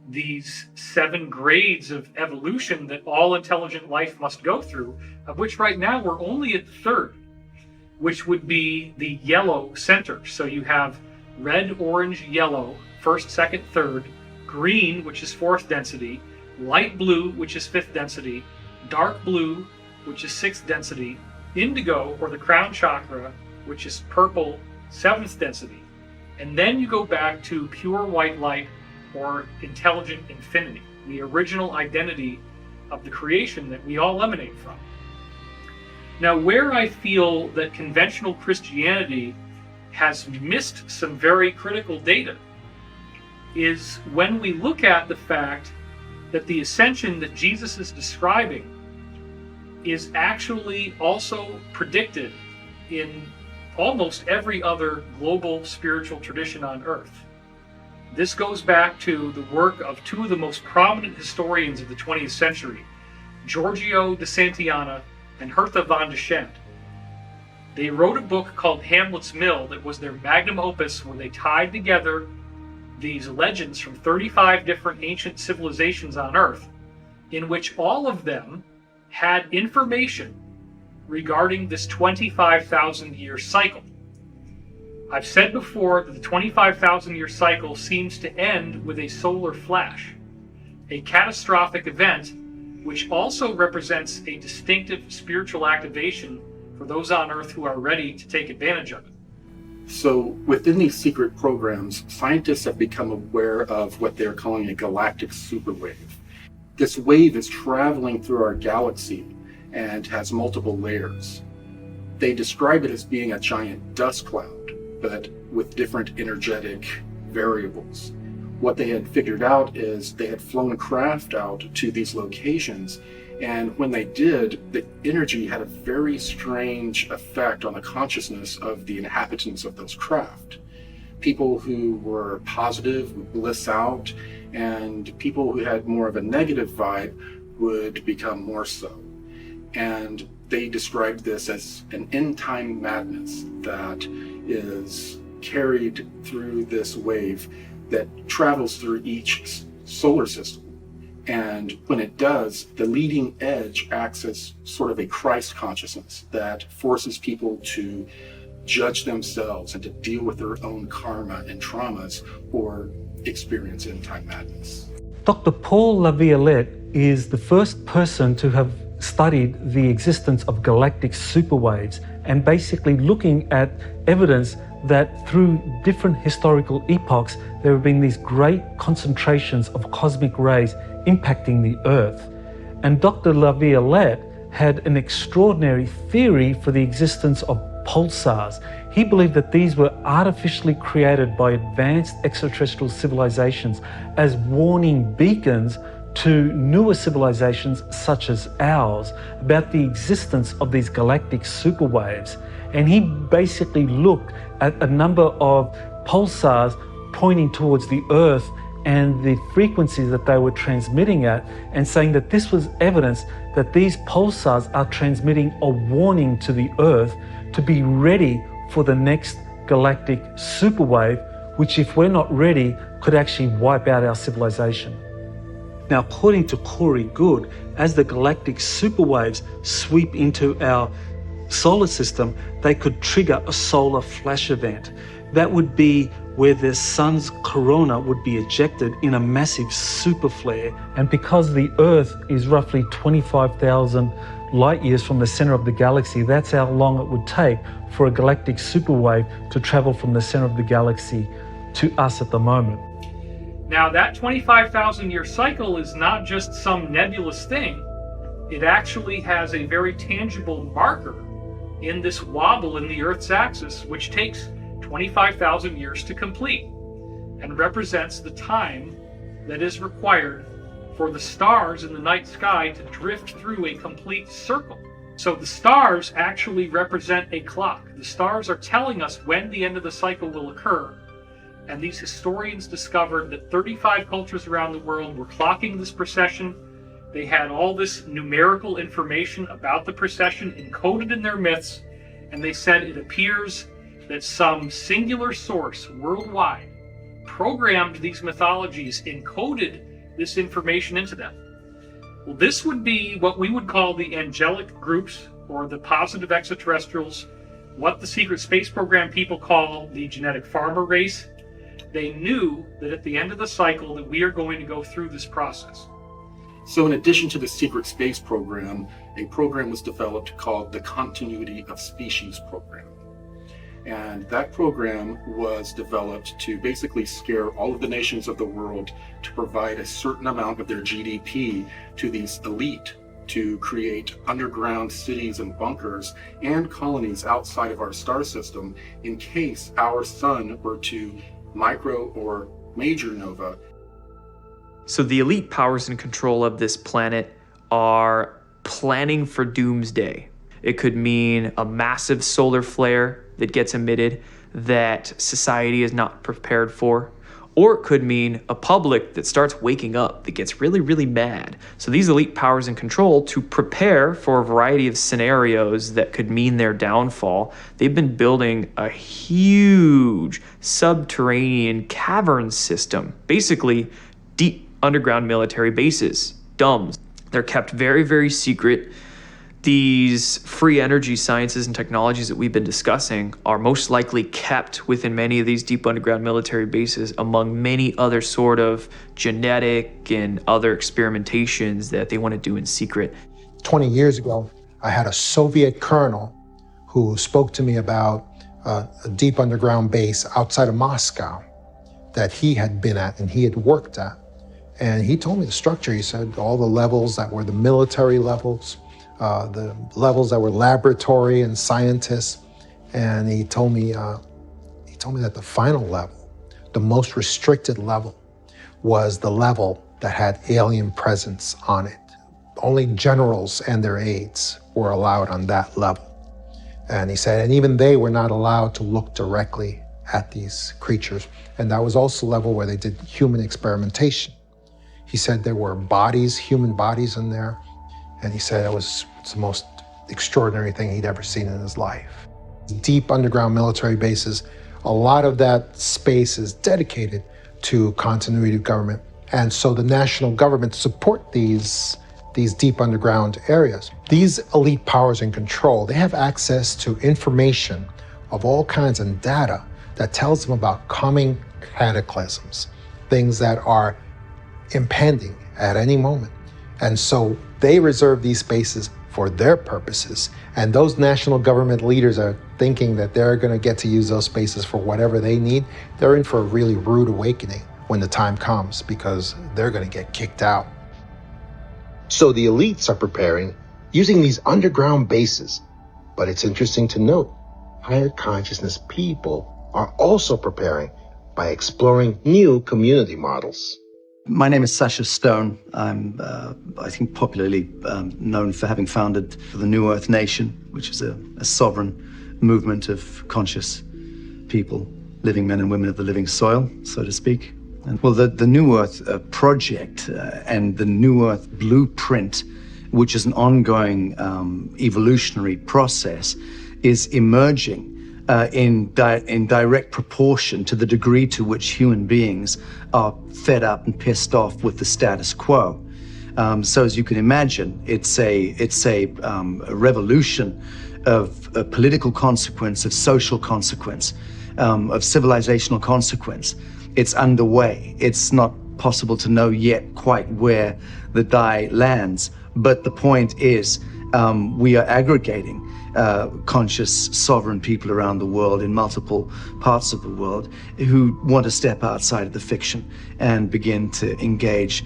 these 7 grades of evolution that all intelligent life must go through, of which right now we're only at the 3rd, which would be the yellow center. So you have red, orange, yellow, 1st, 2nd, 3rd, green, which is 4th density, light blue, which is 5th density, dark blue, which is 6th density, indigo, or the crown chakra, which is purple, 7th density. And then you go back to pure white light, or intelligent infinity, the original identity of the creation that we all emanate from. Now, where I feel that conventional Christianity has missed some very critical data is when we look at the fact that the ascension that Jesus is describing is actually also predicted in almost every other global spiritual tradition on earth. This goes back to the work of 2 of the most prominent historians of the 20th century, Giorgio de Santillana and Hertha von Dechant. They wrote a book called Hamlet's Mill that was their magnum opus, where they tied together these legends from 35 different ancient civilizations on Earth, in which all of them had information regarding this 25,000-year cycle. I've said before that the 25,000-year cycle seems to end with a solar flash, a catastrophic event which also represents a distinctive spiritual activation for those on Earth who are ready to take advantage of it. So within these secret programs, scientists have become aware of what they're calling a galactic superwave. This wave is traveling through our galaxy and has multiple layers. They describe it as being a giant dust cloud, but with different energetic variables. What they had figured out is they had flown craft out to these locations, and when they did, the energy had a very strange effect on the consciousness of the inhabitants of those craft. People who were positive would bliss out, and people who had more of a negative vibe would become more so. And they described this as an end-time madness that is carried through this wave that travels through each solar system. And when it does, the leading edge acts as sort of a Christ consciousness that forces people to judge themselves and to deal with their own karma and traumas, or experience end-time madness. Dr. Paul Laviolette is the first person to have studied the existence of galactic superwaves, and basically looking at evidence that through different historical epochs there have been these great concentrations of cosmic rays impacting the Earth. And Dr. Laviolette had an extraordinary theory for the existence of pulsars. He believed that these were artificially created by advanced extraterrestrial civilizations as warning beacons to newer civilizations such as ours about the existence of these galactic superwaves. And he basically looked at a number of pulsars pointing towards the Earth and the frequencies that they were transmitting at, and saying that this was evidence that these pulsars are transmitting a warning to the Earth to be ready for the next galactic superwave, which, if we're not ready, could actually wipe out our civilization. Now, according to Corey Good, as the galactic superwaves sweep into our solar system, they could trigger a solar flash event. That would be where the sun's corona would be ejected in a massive super flare. And because the Earth is roughly 25,000 light years from the center of the galaxy, that's how long it would take for a galactic superwave to travel from the center of the galaxy to us at the moment. Now, that 25,000-year cycle is not just some nebulous thing. It actually has a very tangible marker in this wobble in the Earth's axis, which takes 25,000 years to complete and represents the time that is required for the stars in the night sky to drift through a complete circle. So the stars actually represent a clock. The stars are telling us when the end of the cycle will occur. And these historians discovered that 35 cultures around the world were clocking this precession. They had all this numerical information about the precession encoded in their myths, and they said it appears that some singular source worldwide programmed these mythologies, encoded this information into them. Well, this would be what we would call the angelic groups, or the positive extraterrestrials, what the secret space program people call the genetic farmer race. They knew that at the end of the cycle that we are going to go through this process. So in addition to the secret space program, a program was developed called the Continuity of Species program. And that program was developed to basically scare all of the nations of the world to provide a certain amount of their GDP to these elite to create underground cities and bunkers and colonies outside of our star system in case our sun were to micro or major nova. So the elite powers in control of this planet are planning for doomsday. It could mean a massive solar flare that gets emitted that society is not prepared for. Or it could mean a public that starts waking up, that gets really, really mad. So these elite powers in control, to prepare for a variety of scenarios that could mean their downfall, they've been building a huge subterranean cavern system, basically deep underground military bases, DUMBs. They're kept very, very secret. These free energy sciences and technologies that we've been discussing are most likely kept within many of these deep underground military bases, among many other sort of genetic and other experimentations that they want to do in secret. 20 years ago, I had a Soviet colonel who spoke to me about a deep underground base outside of Moscow that he had been at and he had worked at. And he told me the structure. He said all the levels that were the military levels, the levels that were laboratory and scientists, and he told me that the final level, the most restricted level, was the level that had alien presence on it. Only generals and their aides were allowed on that level. And he said, and even they were not allowed to look directly at these creatures. And that was also the level where they did human experimentation. He said there were bodies, human bodies in there. And he said it's the most extraordinary thing he'd ever seen in his life. Deep underground military bases, a lot of that space is dedicated to continuity of government. And so the national government support these deep underground areas. These elite powers in control, they have access to information of all kinds and data that tells them about coming cataclysms, things that are impending at any moment. And so they reserve these spaces for their purposes. And those national government leaders are thinking that they're going to get to use those spaces for whatever they need. They're in for a really rude awakening when the time comes, because they're going to get kicked out. So the elites are preparing using these underground bases. But it's interesting to note, higher consciousness people are also preparing by exploring new community models. My name is Sasha Stone. I'm, I think, popularly known for having founded the New Earth Nation, which is a sovereign movement of conscious people, living men and women of the living soil, so to speak. And, well, the New Earth Project and the New Earth Blueprint, which is an ongoing evolutionary process, is emerging in direct proportion to the degree to which human beings are fed up and pissed off with the status quo. So as you can imagine, it's a revolution of political consequence, of social consequence, of civilizational consequence. It's underway. It's not possible to know yet quite where the die lands, but the point is we are aggregating conscious, sovereign people around the world in multiple parts of the world who want to step outside of the fiction and begin to engage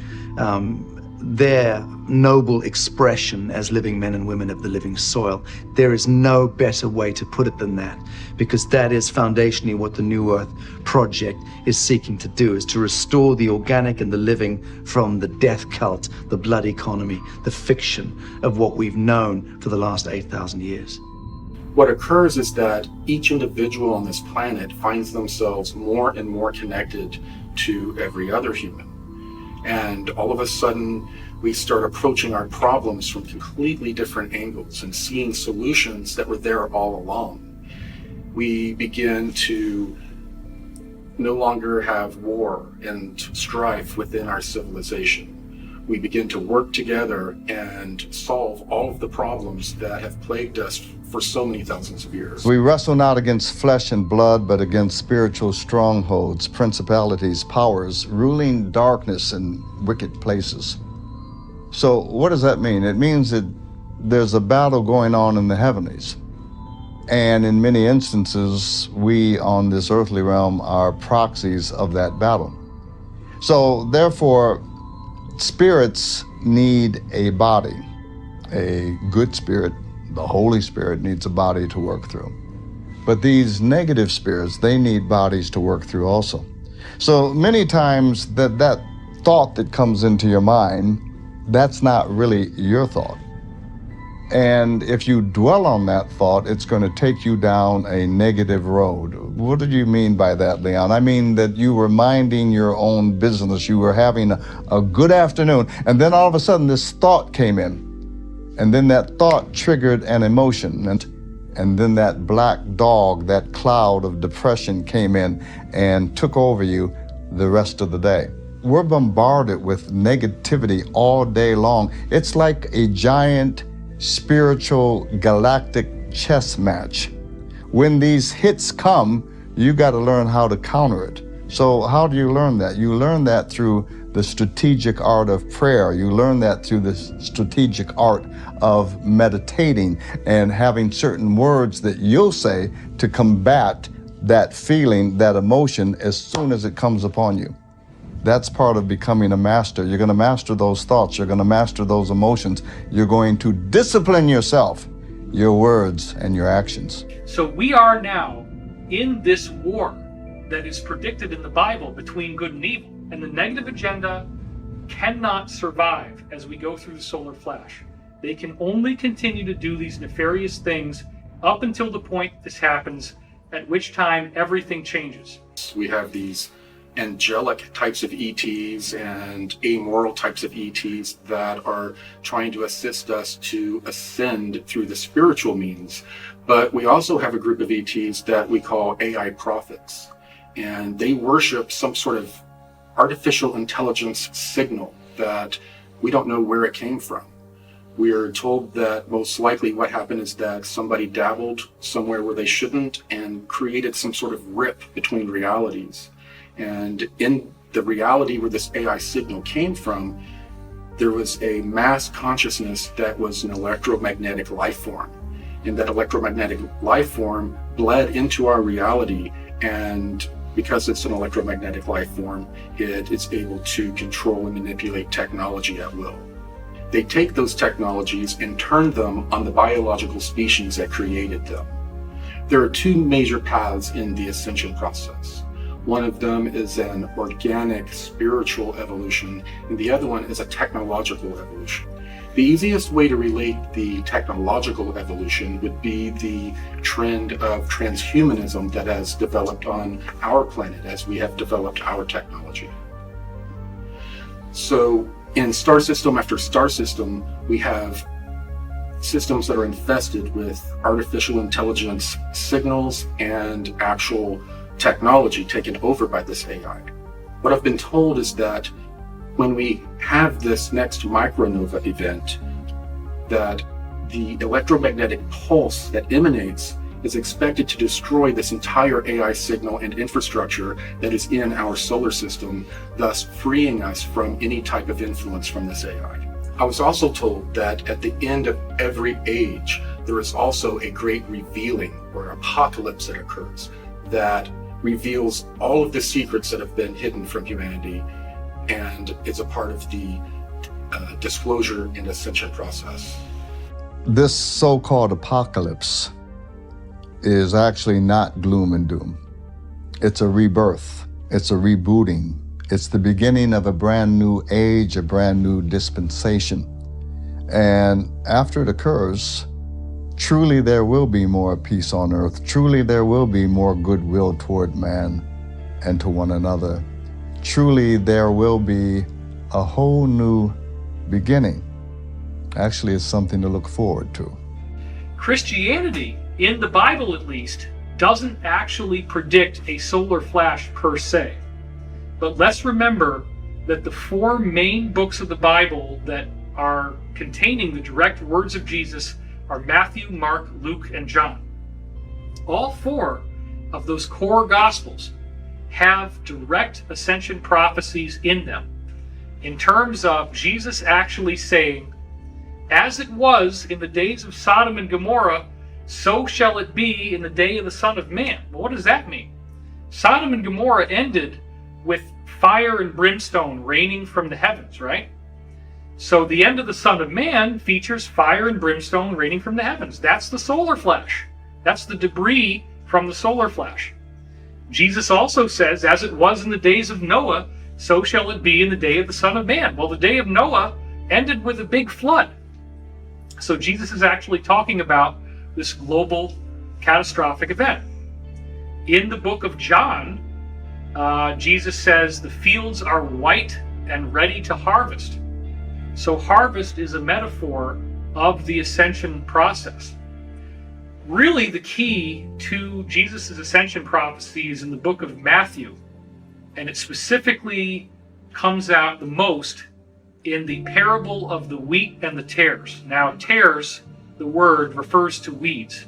their noble expression as living men and women of the living soil. There is no better way to put it than that, because that is foundationally what the New Earth Project is seeking to do, is to restore the organic and the living from the death cult, the blood economy, the fiction of what we've known for the last 8,000 years. What occurs is that each individual on this planet finds themselves more and more connected to every other human. And all of a sudden, we start approaching our problems from completely different angles and seeing solutions that were there all along. We begin to no longer have war and strife within our civilization. We begin to work together and solve all of the problems that have plagued us for so many thousands of years. We wrestle not against flesh and blood, but against spiritual strongholds, principalities, powers, ruling darkness in wicked places. So what does that mean? It means that there's a battle going on in the heavenlies. And in many instances, we on this earthly realm are proxies of that battle. So therefore, spirits need a body. A good spirit, the Holy Spirit, needs a body to work through. But these negative spirits, they need bodies to work through also. So many times that thought that comes into your mind, that's not really your thought. And if you dwell on that thought, it's going to take you down a negative road. What do you mean by that, Leon? I mean that you were minding your own business. You were having a good afternoon, and then all of a sudden this thought came in. And then that thought triggered an emotion, and then that black dog, that cloud of depression came in and took over you the rest of the day. We're bombarded with negativity all day long. It's like a giant spiritual galactic chess match. When these hits come, you got to learn how to counter it. So how do you learn that? You learn that through the strategic art of prayer. You learn that through the strategic art of meditating and having certain words that you'll say to combat that feeling, that emotion, as soon as it comes upon you. That's part of becoming a master. You're going to master those thoughts. You're going to master those emotions. You're going to discipline yourself, your words and your actions. So we are now in this war that is predicted in the Bible between good and evil. And the negative agenda cannot survive as we go through the solar flash. They can only continue to do these nefarious things up until the point this happens, at which time everything changes. We have these angelic types of ETs and amoral types of ETs that are trying to assist us to ascend through the spiritual means. But we also have a group of ETs that we call AI prophets, and they worship some sort of artificial intelligence signal that we don't know where it came from. We are told that most likely what happened is that somebody dabbled somewhere where they shouldn't and created some sort of rip between realities. And in the reality where this AI signal came from, there was a mass consciousness that was an electromagnetic life form. And that electromagnetic life form bled into our reality, and because it's an electromagnetic life form, it is able to control and manipulate technology at will. They take those technologies and turn them on the biological species that created them. There are two major paths in the ascension process. One of them is an organic spiritual evolution, and the other one is a technological evolution. The easiest way to relate the technological evolution would be the trend of transhumanism that has developed on our planet as we have developed our technology. So in star system after star system, we have systems that are infested with artificial intelligence signals and actual technology taken over by this AI. What I've been told is that when we have this next micronova event, that the electromagnetic pulse that emanates is expected to destroy this entire AI signal and infrastructure that is in our solar system, thus freeing us from any type of influence from this AI. I was also told that at the end of every age, there is also a great revealing or apocalypse that occurs that reveals all of the secrets that have been hidden from humanity, and it's a part of the disclosure and ascension process. This so-called apocalypse is actually not gloom and doom. It's a rebirth. It's a rebooting. It's the beginning of a brand new age, a brand new dispensation. And after it occurs, truly there will be more peace on earth. Truly there will be more goodwill toward man and to one another. Truly there will be a whole new beginning. Actually, it's something to look forward to. Christianity, in the Bible at least, doesn't actually predict a solar flash per se. But let's remember that the 4 main books of the Bible that are containing the direct words of Jesus are Matthew, Mark, Luke, and John. All 4 of those core Gospels have direct ascension prophecies in them, in terms of Jesus actually saying, "As it was in the days of Sodom and Gomorrah, so shall it be in the day of the Son of Man." Well, what does that mean? Sodom and Gomorrah ended with fire and brimstone raining from the heavens, right? So the end of the Son of Man features fire and brimstone raining from the heavens. That's the solar flash. That's the debris from the solar flash. Jesus also says, "As it was in the days of Noah, so shall it be in the day of the Son of Man." Well, the day of Noah ended with a big flood. So Jesus is actually talking about this global catastrophic event. In the book of John, Jesus says, "The fields are white and ready to harvest." So harvest is a metaphor of the ascension process. Really, the key to Jesus' ascension prophecy is in the book of Matthew, and it specifically comes out the most in the parable of the wheat and the tares. Now, tares, the word, refers to weeds.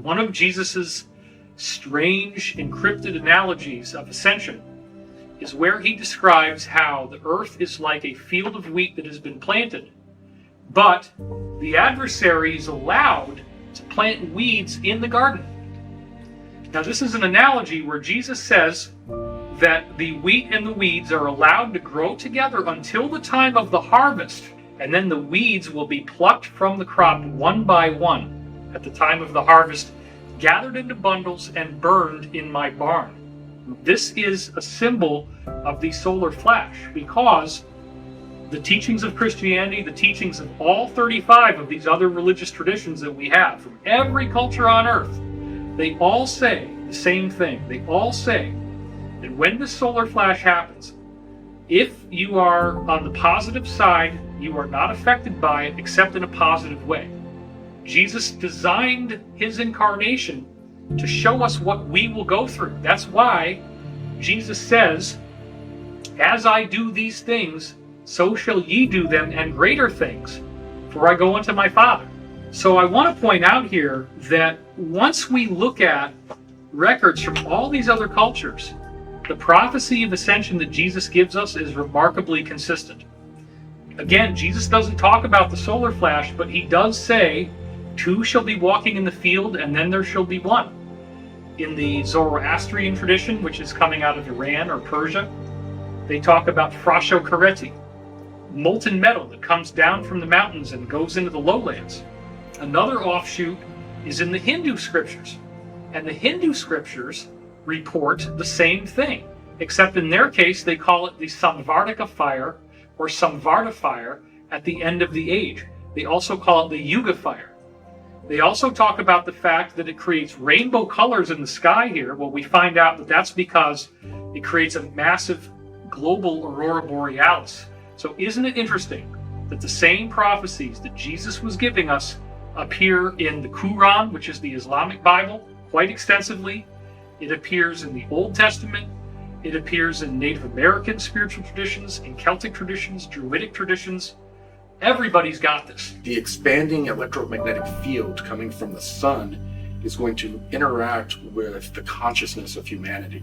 One of Jesus's strange encrypted analogies of ascension is where he describes how the earth is like a field of wheat that has been planted, but the adversary is allowed to plant weeds in the garden. Now, this is an analogy where Jesus says that the wheat and the weeds are allowed to grow together until the time of the harvest, and then the weeds will be plucked from the crop one by one at the time of the harvest, gathered into bundles and burned in my barn. This is a symbol of the solar flash, because the teachings of Christianity, the teachings of all 35 of these other religious traditions that we have from every culture on earth, they all say the same thing. They all say that when this solar flash happens, if you are on the positive side, you are not affected by it except in a positive way. Jesus designed his incarnation to show us what we will go through. That's why Jesus says, "As I do these things, so shall ye do them, and greater things, for I go unto my Father." So I want to point out here that once we look at records from all these other cultures, the prophecy of ascension that Jesus gives us is remarkably consistent. Again, Jesus doesn't talk about the solar flash, but he does say, "Two shall be walking in the field, and then there shall be one." In the Zoroastrian tradition, which is coming out of Iran or Persia, they talk about frashokareti, molten metal that comes down from the mountains and goes into the lowlands. Another offshoot is in the Hindu scriptures, and the Hindu scriptures report the same thing, except in their case they call it the Samvartika fire or Samvarta fire at the end of the age. They also call it the Yuga fire. They also talk about the fact that it creates rainbow colors in the sky here. Well, we find out that that's because it creates a massive global aurora borealis. So isn't it interesting that the same prophecies that Jesus was giving us appear in the Quran, which is the Islamic Bible, quite extensively. It appears in the Old Testament. It appears in Native American spiritual traditions, in Celtic traditions, Druidic traditions. Everybody's got this. The expanding electromagnetic field coming from the sun is going to interact with the consciousness of humanity.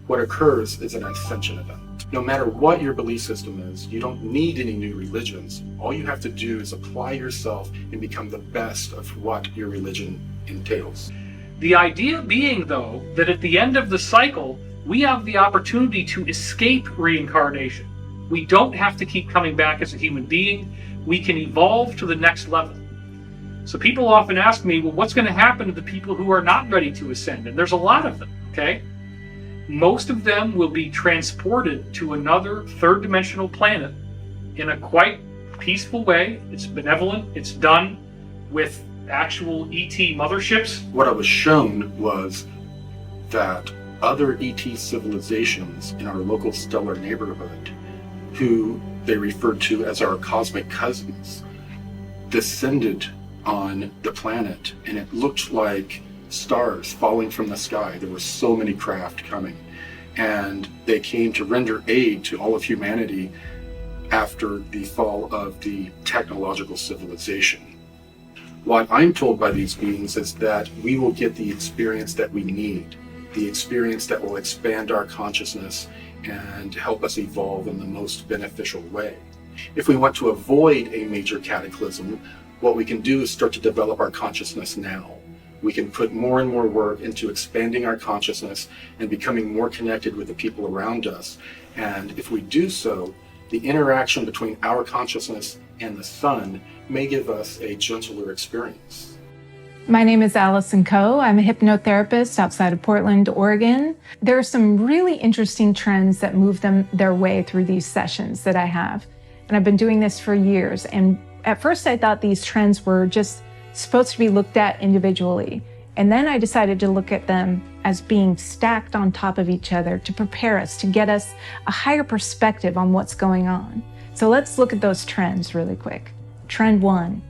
What occurs is an ascension event. No matter what your belief system is, you don't need any new religions. All you have to do is apply yourself and become the best of what your religion entails. The idea being, though, that at the end of the cycle, we have the opportunity to escape reincarnation. We don't have to keep coming back as a human being. We can evolve to the next level. So people often ask me, well, what's going to happen to the people who are not ready to ascend? And there's a lot of them, okay? Most of them will be transported to another third-dimensional planet in a quite peaceful way. It's benevolent. It's done with actual ET motherships. What I was shown was that other ET civilizations in our local stellar neighborhood, who they referred to as our cosmic cousins, descended on the planet, and it looked like stars falling from the sky. There were so many craft coming, and they came to render aid to all of humanity after the fall of the technological civilization. What I'm told by these beings is that we will get the experience that we need, the experience that will expand our consciousness and help us evolve in the most beneficial way. If we want to avoid a major cataclysm, what we can do is start to develop our consciousness now. We can put more and more work into expanding our consciousness and becoming more connected with the people around us. And if we do so, the interaction between our consciousness and the sun may give us a gentler experience. My name is Allison Coe. I'm a hypnotherapist outside of Portland, Oregon. There are some really interesting trends that move their way through these sessions that I have. And I've been doing this for years. And at first I thought these trends were just supposed to be looked at individually. And then I decided to look at them as being stacked on top of each other to prepare us, to get us a higher perspective on what's going on. So let's look at those trends really quick. Trend 1.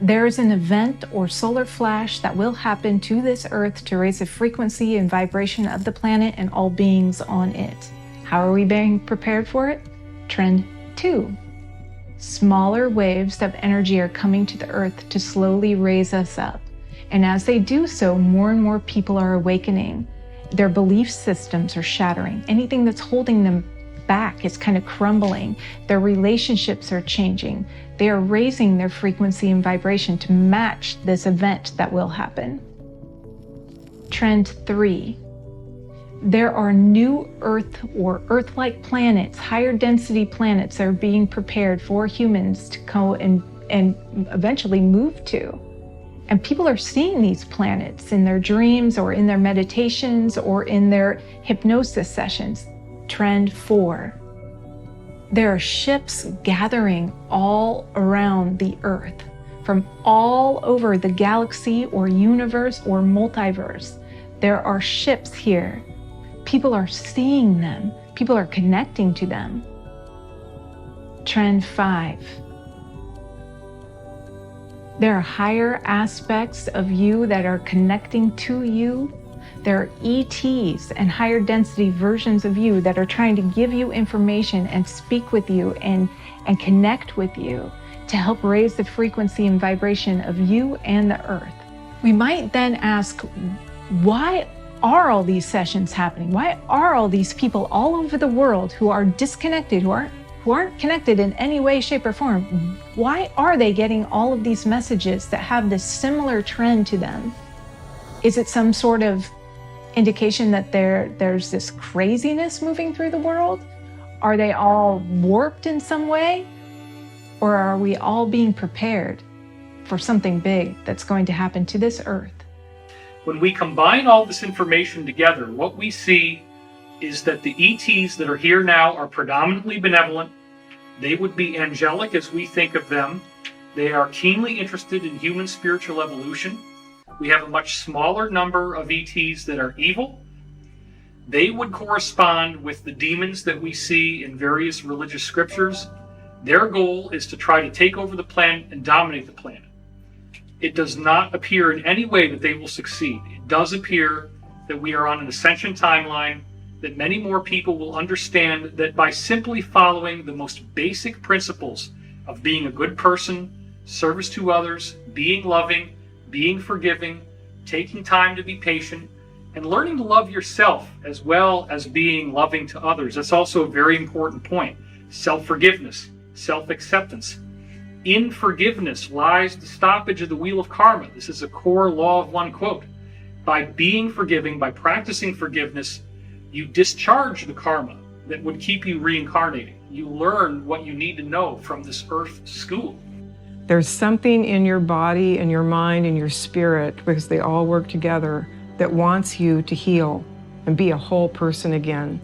There is an event or solar flash that will happen to this Earth to raise the frequency and vibration of the planet and all beings on it. How are we being prepared for it? Trend 2. Smaller waves of energy are coming to the Earth to slowly raise us up. And as they do so, more and more people are awakening. Their belief systems are shattering. Anything that's holding them back is kind of crumbling. Their relationships are changing. They are raising their frequency and vibration to match this event that will happen. Trend 3. There are new Earth or Earth-like planets, higher density planets that are being prepared for humans to go and eventually move to. And people are seeing these planets in their dreams or in their meditations or in their hypnosis sessions. Trend 4. There are ships gathering all around the Earth from all over the galaxy or universe or multiverse. There are ships here. People are seeing them. People are connecting to them. Trend 5. There are higher aspects of you that are connecting to you. There are ETs and higher density versions of you that are trying to give you information and speak with you and connect with you to help raise the frequency and vibration of you and the Earth. We might then ask, why are all these sessions happening? Why are all these people all over the world who are disconnected, who aren't connected in any way, shape, or form? Why are they getting all of these messages that have this similar trend to them? Is it some sort of indication that there's this craziness moving through the world? Are they all warped in some way? Or are we all being prepared for something big that's going to happen to this Earth? When we combine all this information together, what we see is that the ETs that are here now are predominantly benevolent. They would be angelic as we think of them. They are keenly interested in human spiritual evolution. We have a much smaller number of ETs that are evil. They would correspond with the demons that we see in various religious scriptures. Their goal is to try to take over the planet and dominate the planet. It does not appear in any way that they will succeed. It does appear that we are on an ascension timeline, that many more people will understand that by simply following the most basic principles of being a good person, service to others, being loving, being forgiving, taking time to be patient, and learning to love yourself as well as being loving to others. That's also a very important point. Self-forgiveness, self-acceptance. In forgiveness lies the stoppage of the wheel of karma. This is a core law of one quote. By being forgiving, by practicing forgiveness, you discharge the karma that would keep you reincarnating. you learn what you need to know from this earth school. There's something in your body and your mind and your spirit, because they all work together, that wants you to heal and be a whole person again.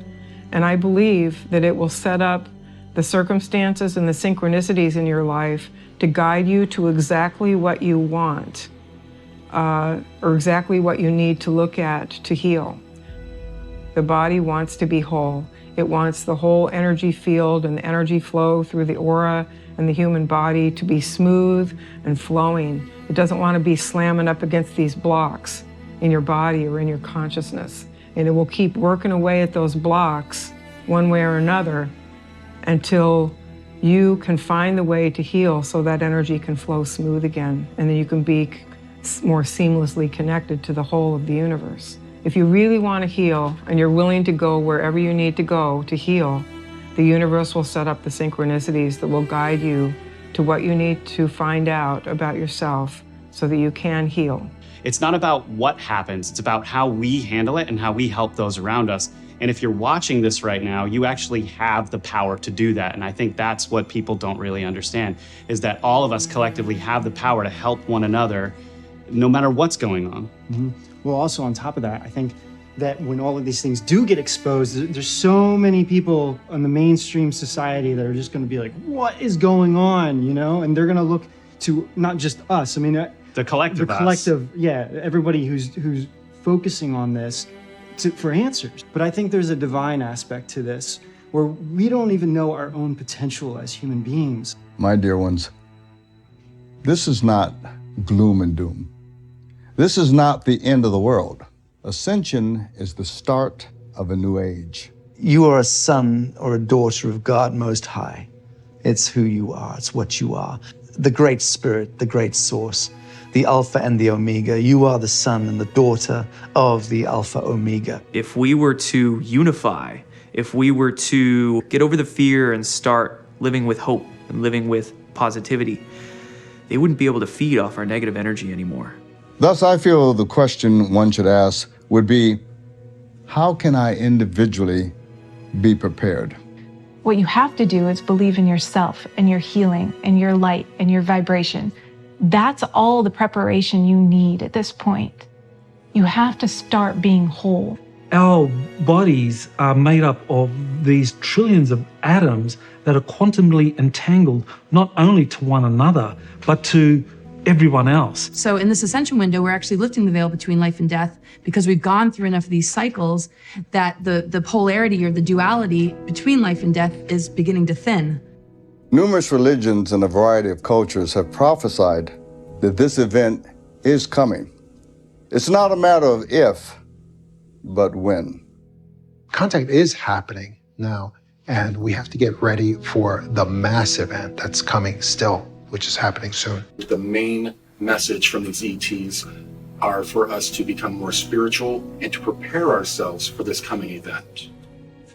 And I believe that it will set up the circumstances and the synchronicities in your life to guide you to exactly what you want, or exactly what you need to look at to heal. The body wants to be whole. It wants the whole energy field and the energy flow through the aura and the human body to be smooth and flowing. It doesn't want to be slamming up against these blocks in your body or in your consciousness. And it will keep working away at those blocks one way or another until you can find the way to heal so that energy can flow smooth again. And then you can be more seamlessly connected to the whole of the universe. If you really want to heal and you're willing to go wherever you need to go to heal, the universe will set up the synchronicities that will guide you to what you need to find out about yourself so that you can heal. It's not about what happens, it's about how we handle it and how we help those around us. And if you're watching this right now, you actually have the power to do that. And I think that's what people don't really understand, is that all of us collectively have the power to help one another no matter what's going on. Mm-hmm. Well, also on top of that, I think that when all of these things do get exposed, there's so many people in the mainstream society that are just going to be like, what is going on, you know? And they're going to look to not just us, I mean, the collective yeah, everybody who's focusing on this for answers. But I think there's a divine aspect to this where we don't even know our own potential as human beings. My dear ones, this is not gloom and doom. This is not the end of the world. Ascension is the start of a new age. You are a son or a daughter of God Most High. It's who you are. It's what you are. The Great Spirit, the Great Source, the Alpha and the Omega. You are the son and the daughter of the Alpha Omega. If we were to unify, if we were to get over the fear and start living with hope and living with positivity, they wouldn't be able to feed off our negative energy anymore. Thus, I feel the question one should ask would be, how can I individually be prepared? What you have to do is believe in yourself and your healing and your light and your vibration. That's all the preparation you need at this point. You have to start being whole. Our bodies are made up of these trillions of atoms that are quantumly entangled not only to one another, but to everyone else. So in this ascension window, we're actually lifting the veil between life and death because we've gone through enough of these cycles that the polarity or the duality between life and death is beginning to thin. Numerous religions and a variety of cultures have prophesied that this event is coming. It's not a matter of if, but when. Contact is happening now, and we have to get ready for the mass event that's coming still, which is happening soon. The main message from these ETs are for us to become more spiritual and to prepare ourselves for this coming event.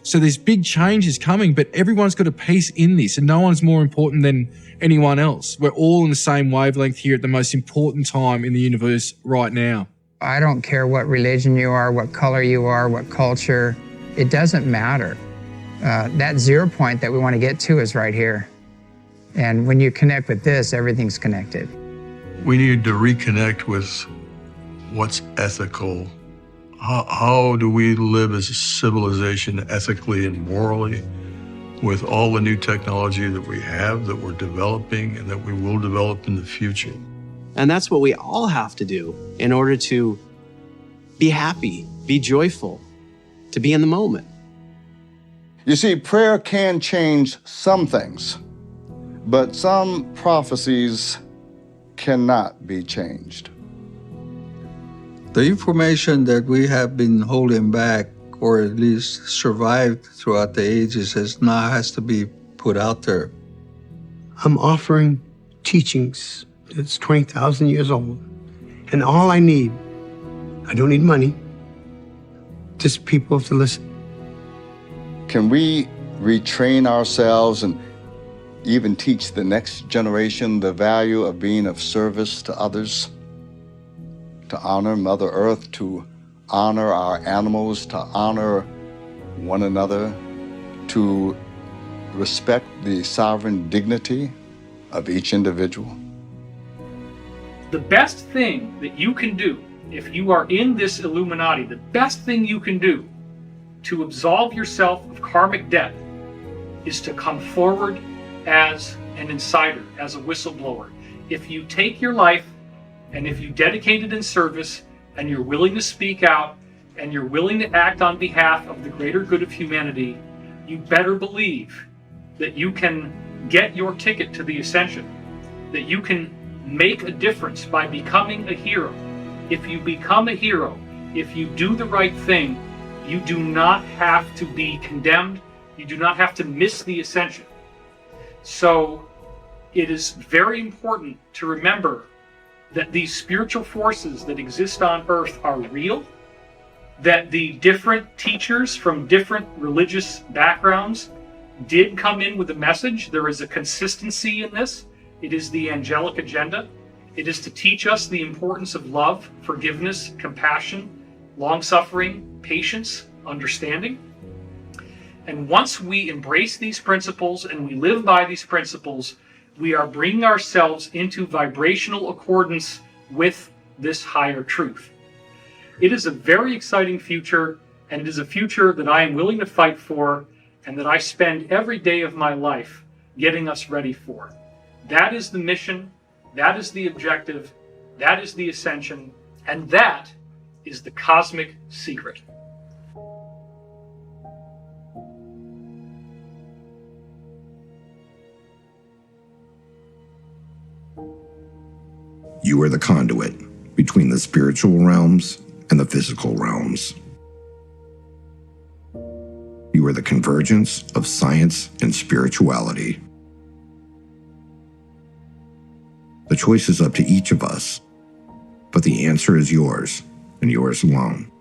So there's big changes coming, but everyone's got a piece in this, and no one's more important than anyone else. We're all in the same wavelength here at the most important time in the universe right now. I don't care what religion you are, what color you are, what culture. It doesn't matter. That 0 point that we want to get to is right here. And when you connect with this, everything's connected. We need to reconnect with what's ethical. How do we live as a civilization ethically and morally with all the new technology that we have, that we're developing, and that we will develop in the future? And that's what we all have to do in order to be happy, be joyful, to be in the moment. You see, prayer can change some things, but some prophecies cannot be changed. The information that we have been holding back, or at least survived throughout the ages, has to be put out there. I'm offering teachings that's 20,000 years old, and all I don't need money, just people to listen. Can we retrain ourselves and even teach the next generation the value of being of service to others? To honor Mother Earth, to honor our animals, to honor one another, to respect the sovereign dignity of each individual? The best thing that you can do, if you are in this Illuminati, the best thing you can do to absolve yourself of karmic debt is to come forward as an insider, as a whistleblower. If you take your life and if you dedicate it in service and you're willing to speak out and you're willing to act on behalf of the greater good of humanity, you better believe that you can get your ticket to the ascension, that you can make a difference by becoming a hero. If you become a hero, if you do the right thing, you do not have to be condemned. You do not have to miss the ascension. So it is very important to remember that these spiritual forces that exist on earth are real, that the different teachers from different religious backgrounds did come in with a message. There is a consistency in this. It is the angelic agenda. It is to teach us the importance of love, forgiveness, compassion, long-suffering, patience, understanding. And once we embrace these principles and we live by these principles, we are bringing ourselves into vibrational accordance with this higher truth. It is a very exciting future, and it is a future that I am willing to fight for and that I spend every day of my life getting us ready for. That is the mission, that is the objective, that is the ascension, and that is the cosmic secret. You are the conduit between the spiritual realms and the physical realms. You are the convergence of science and spirituality. The choice is up to each of us, but the answer is yours and yours alone.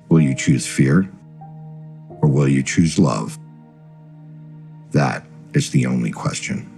Will you choose fear, or will you choose love? That is the only question.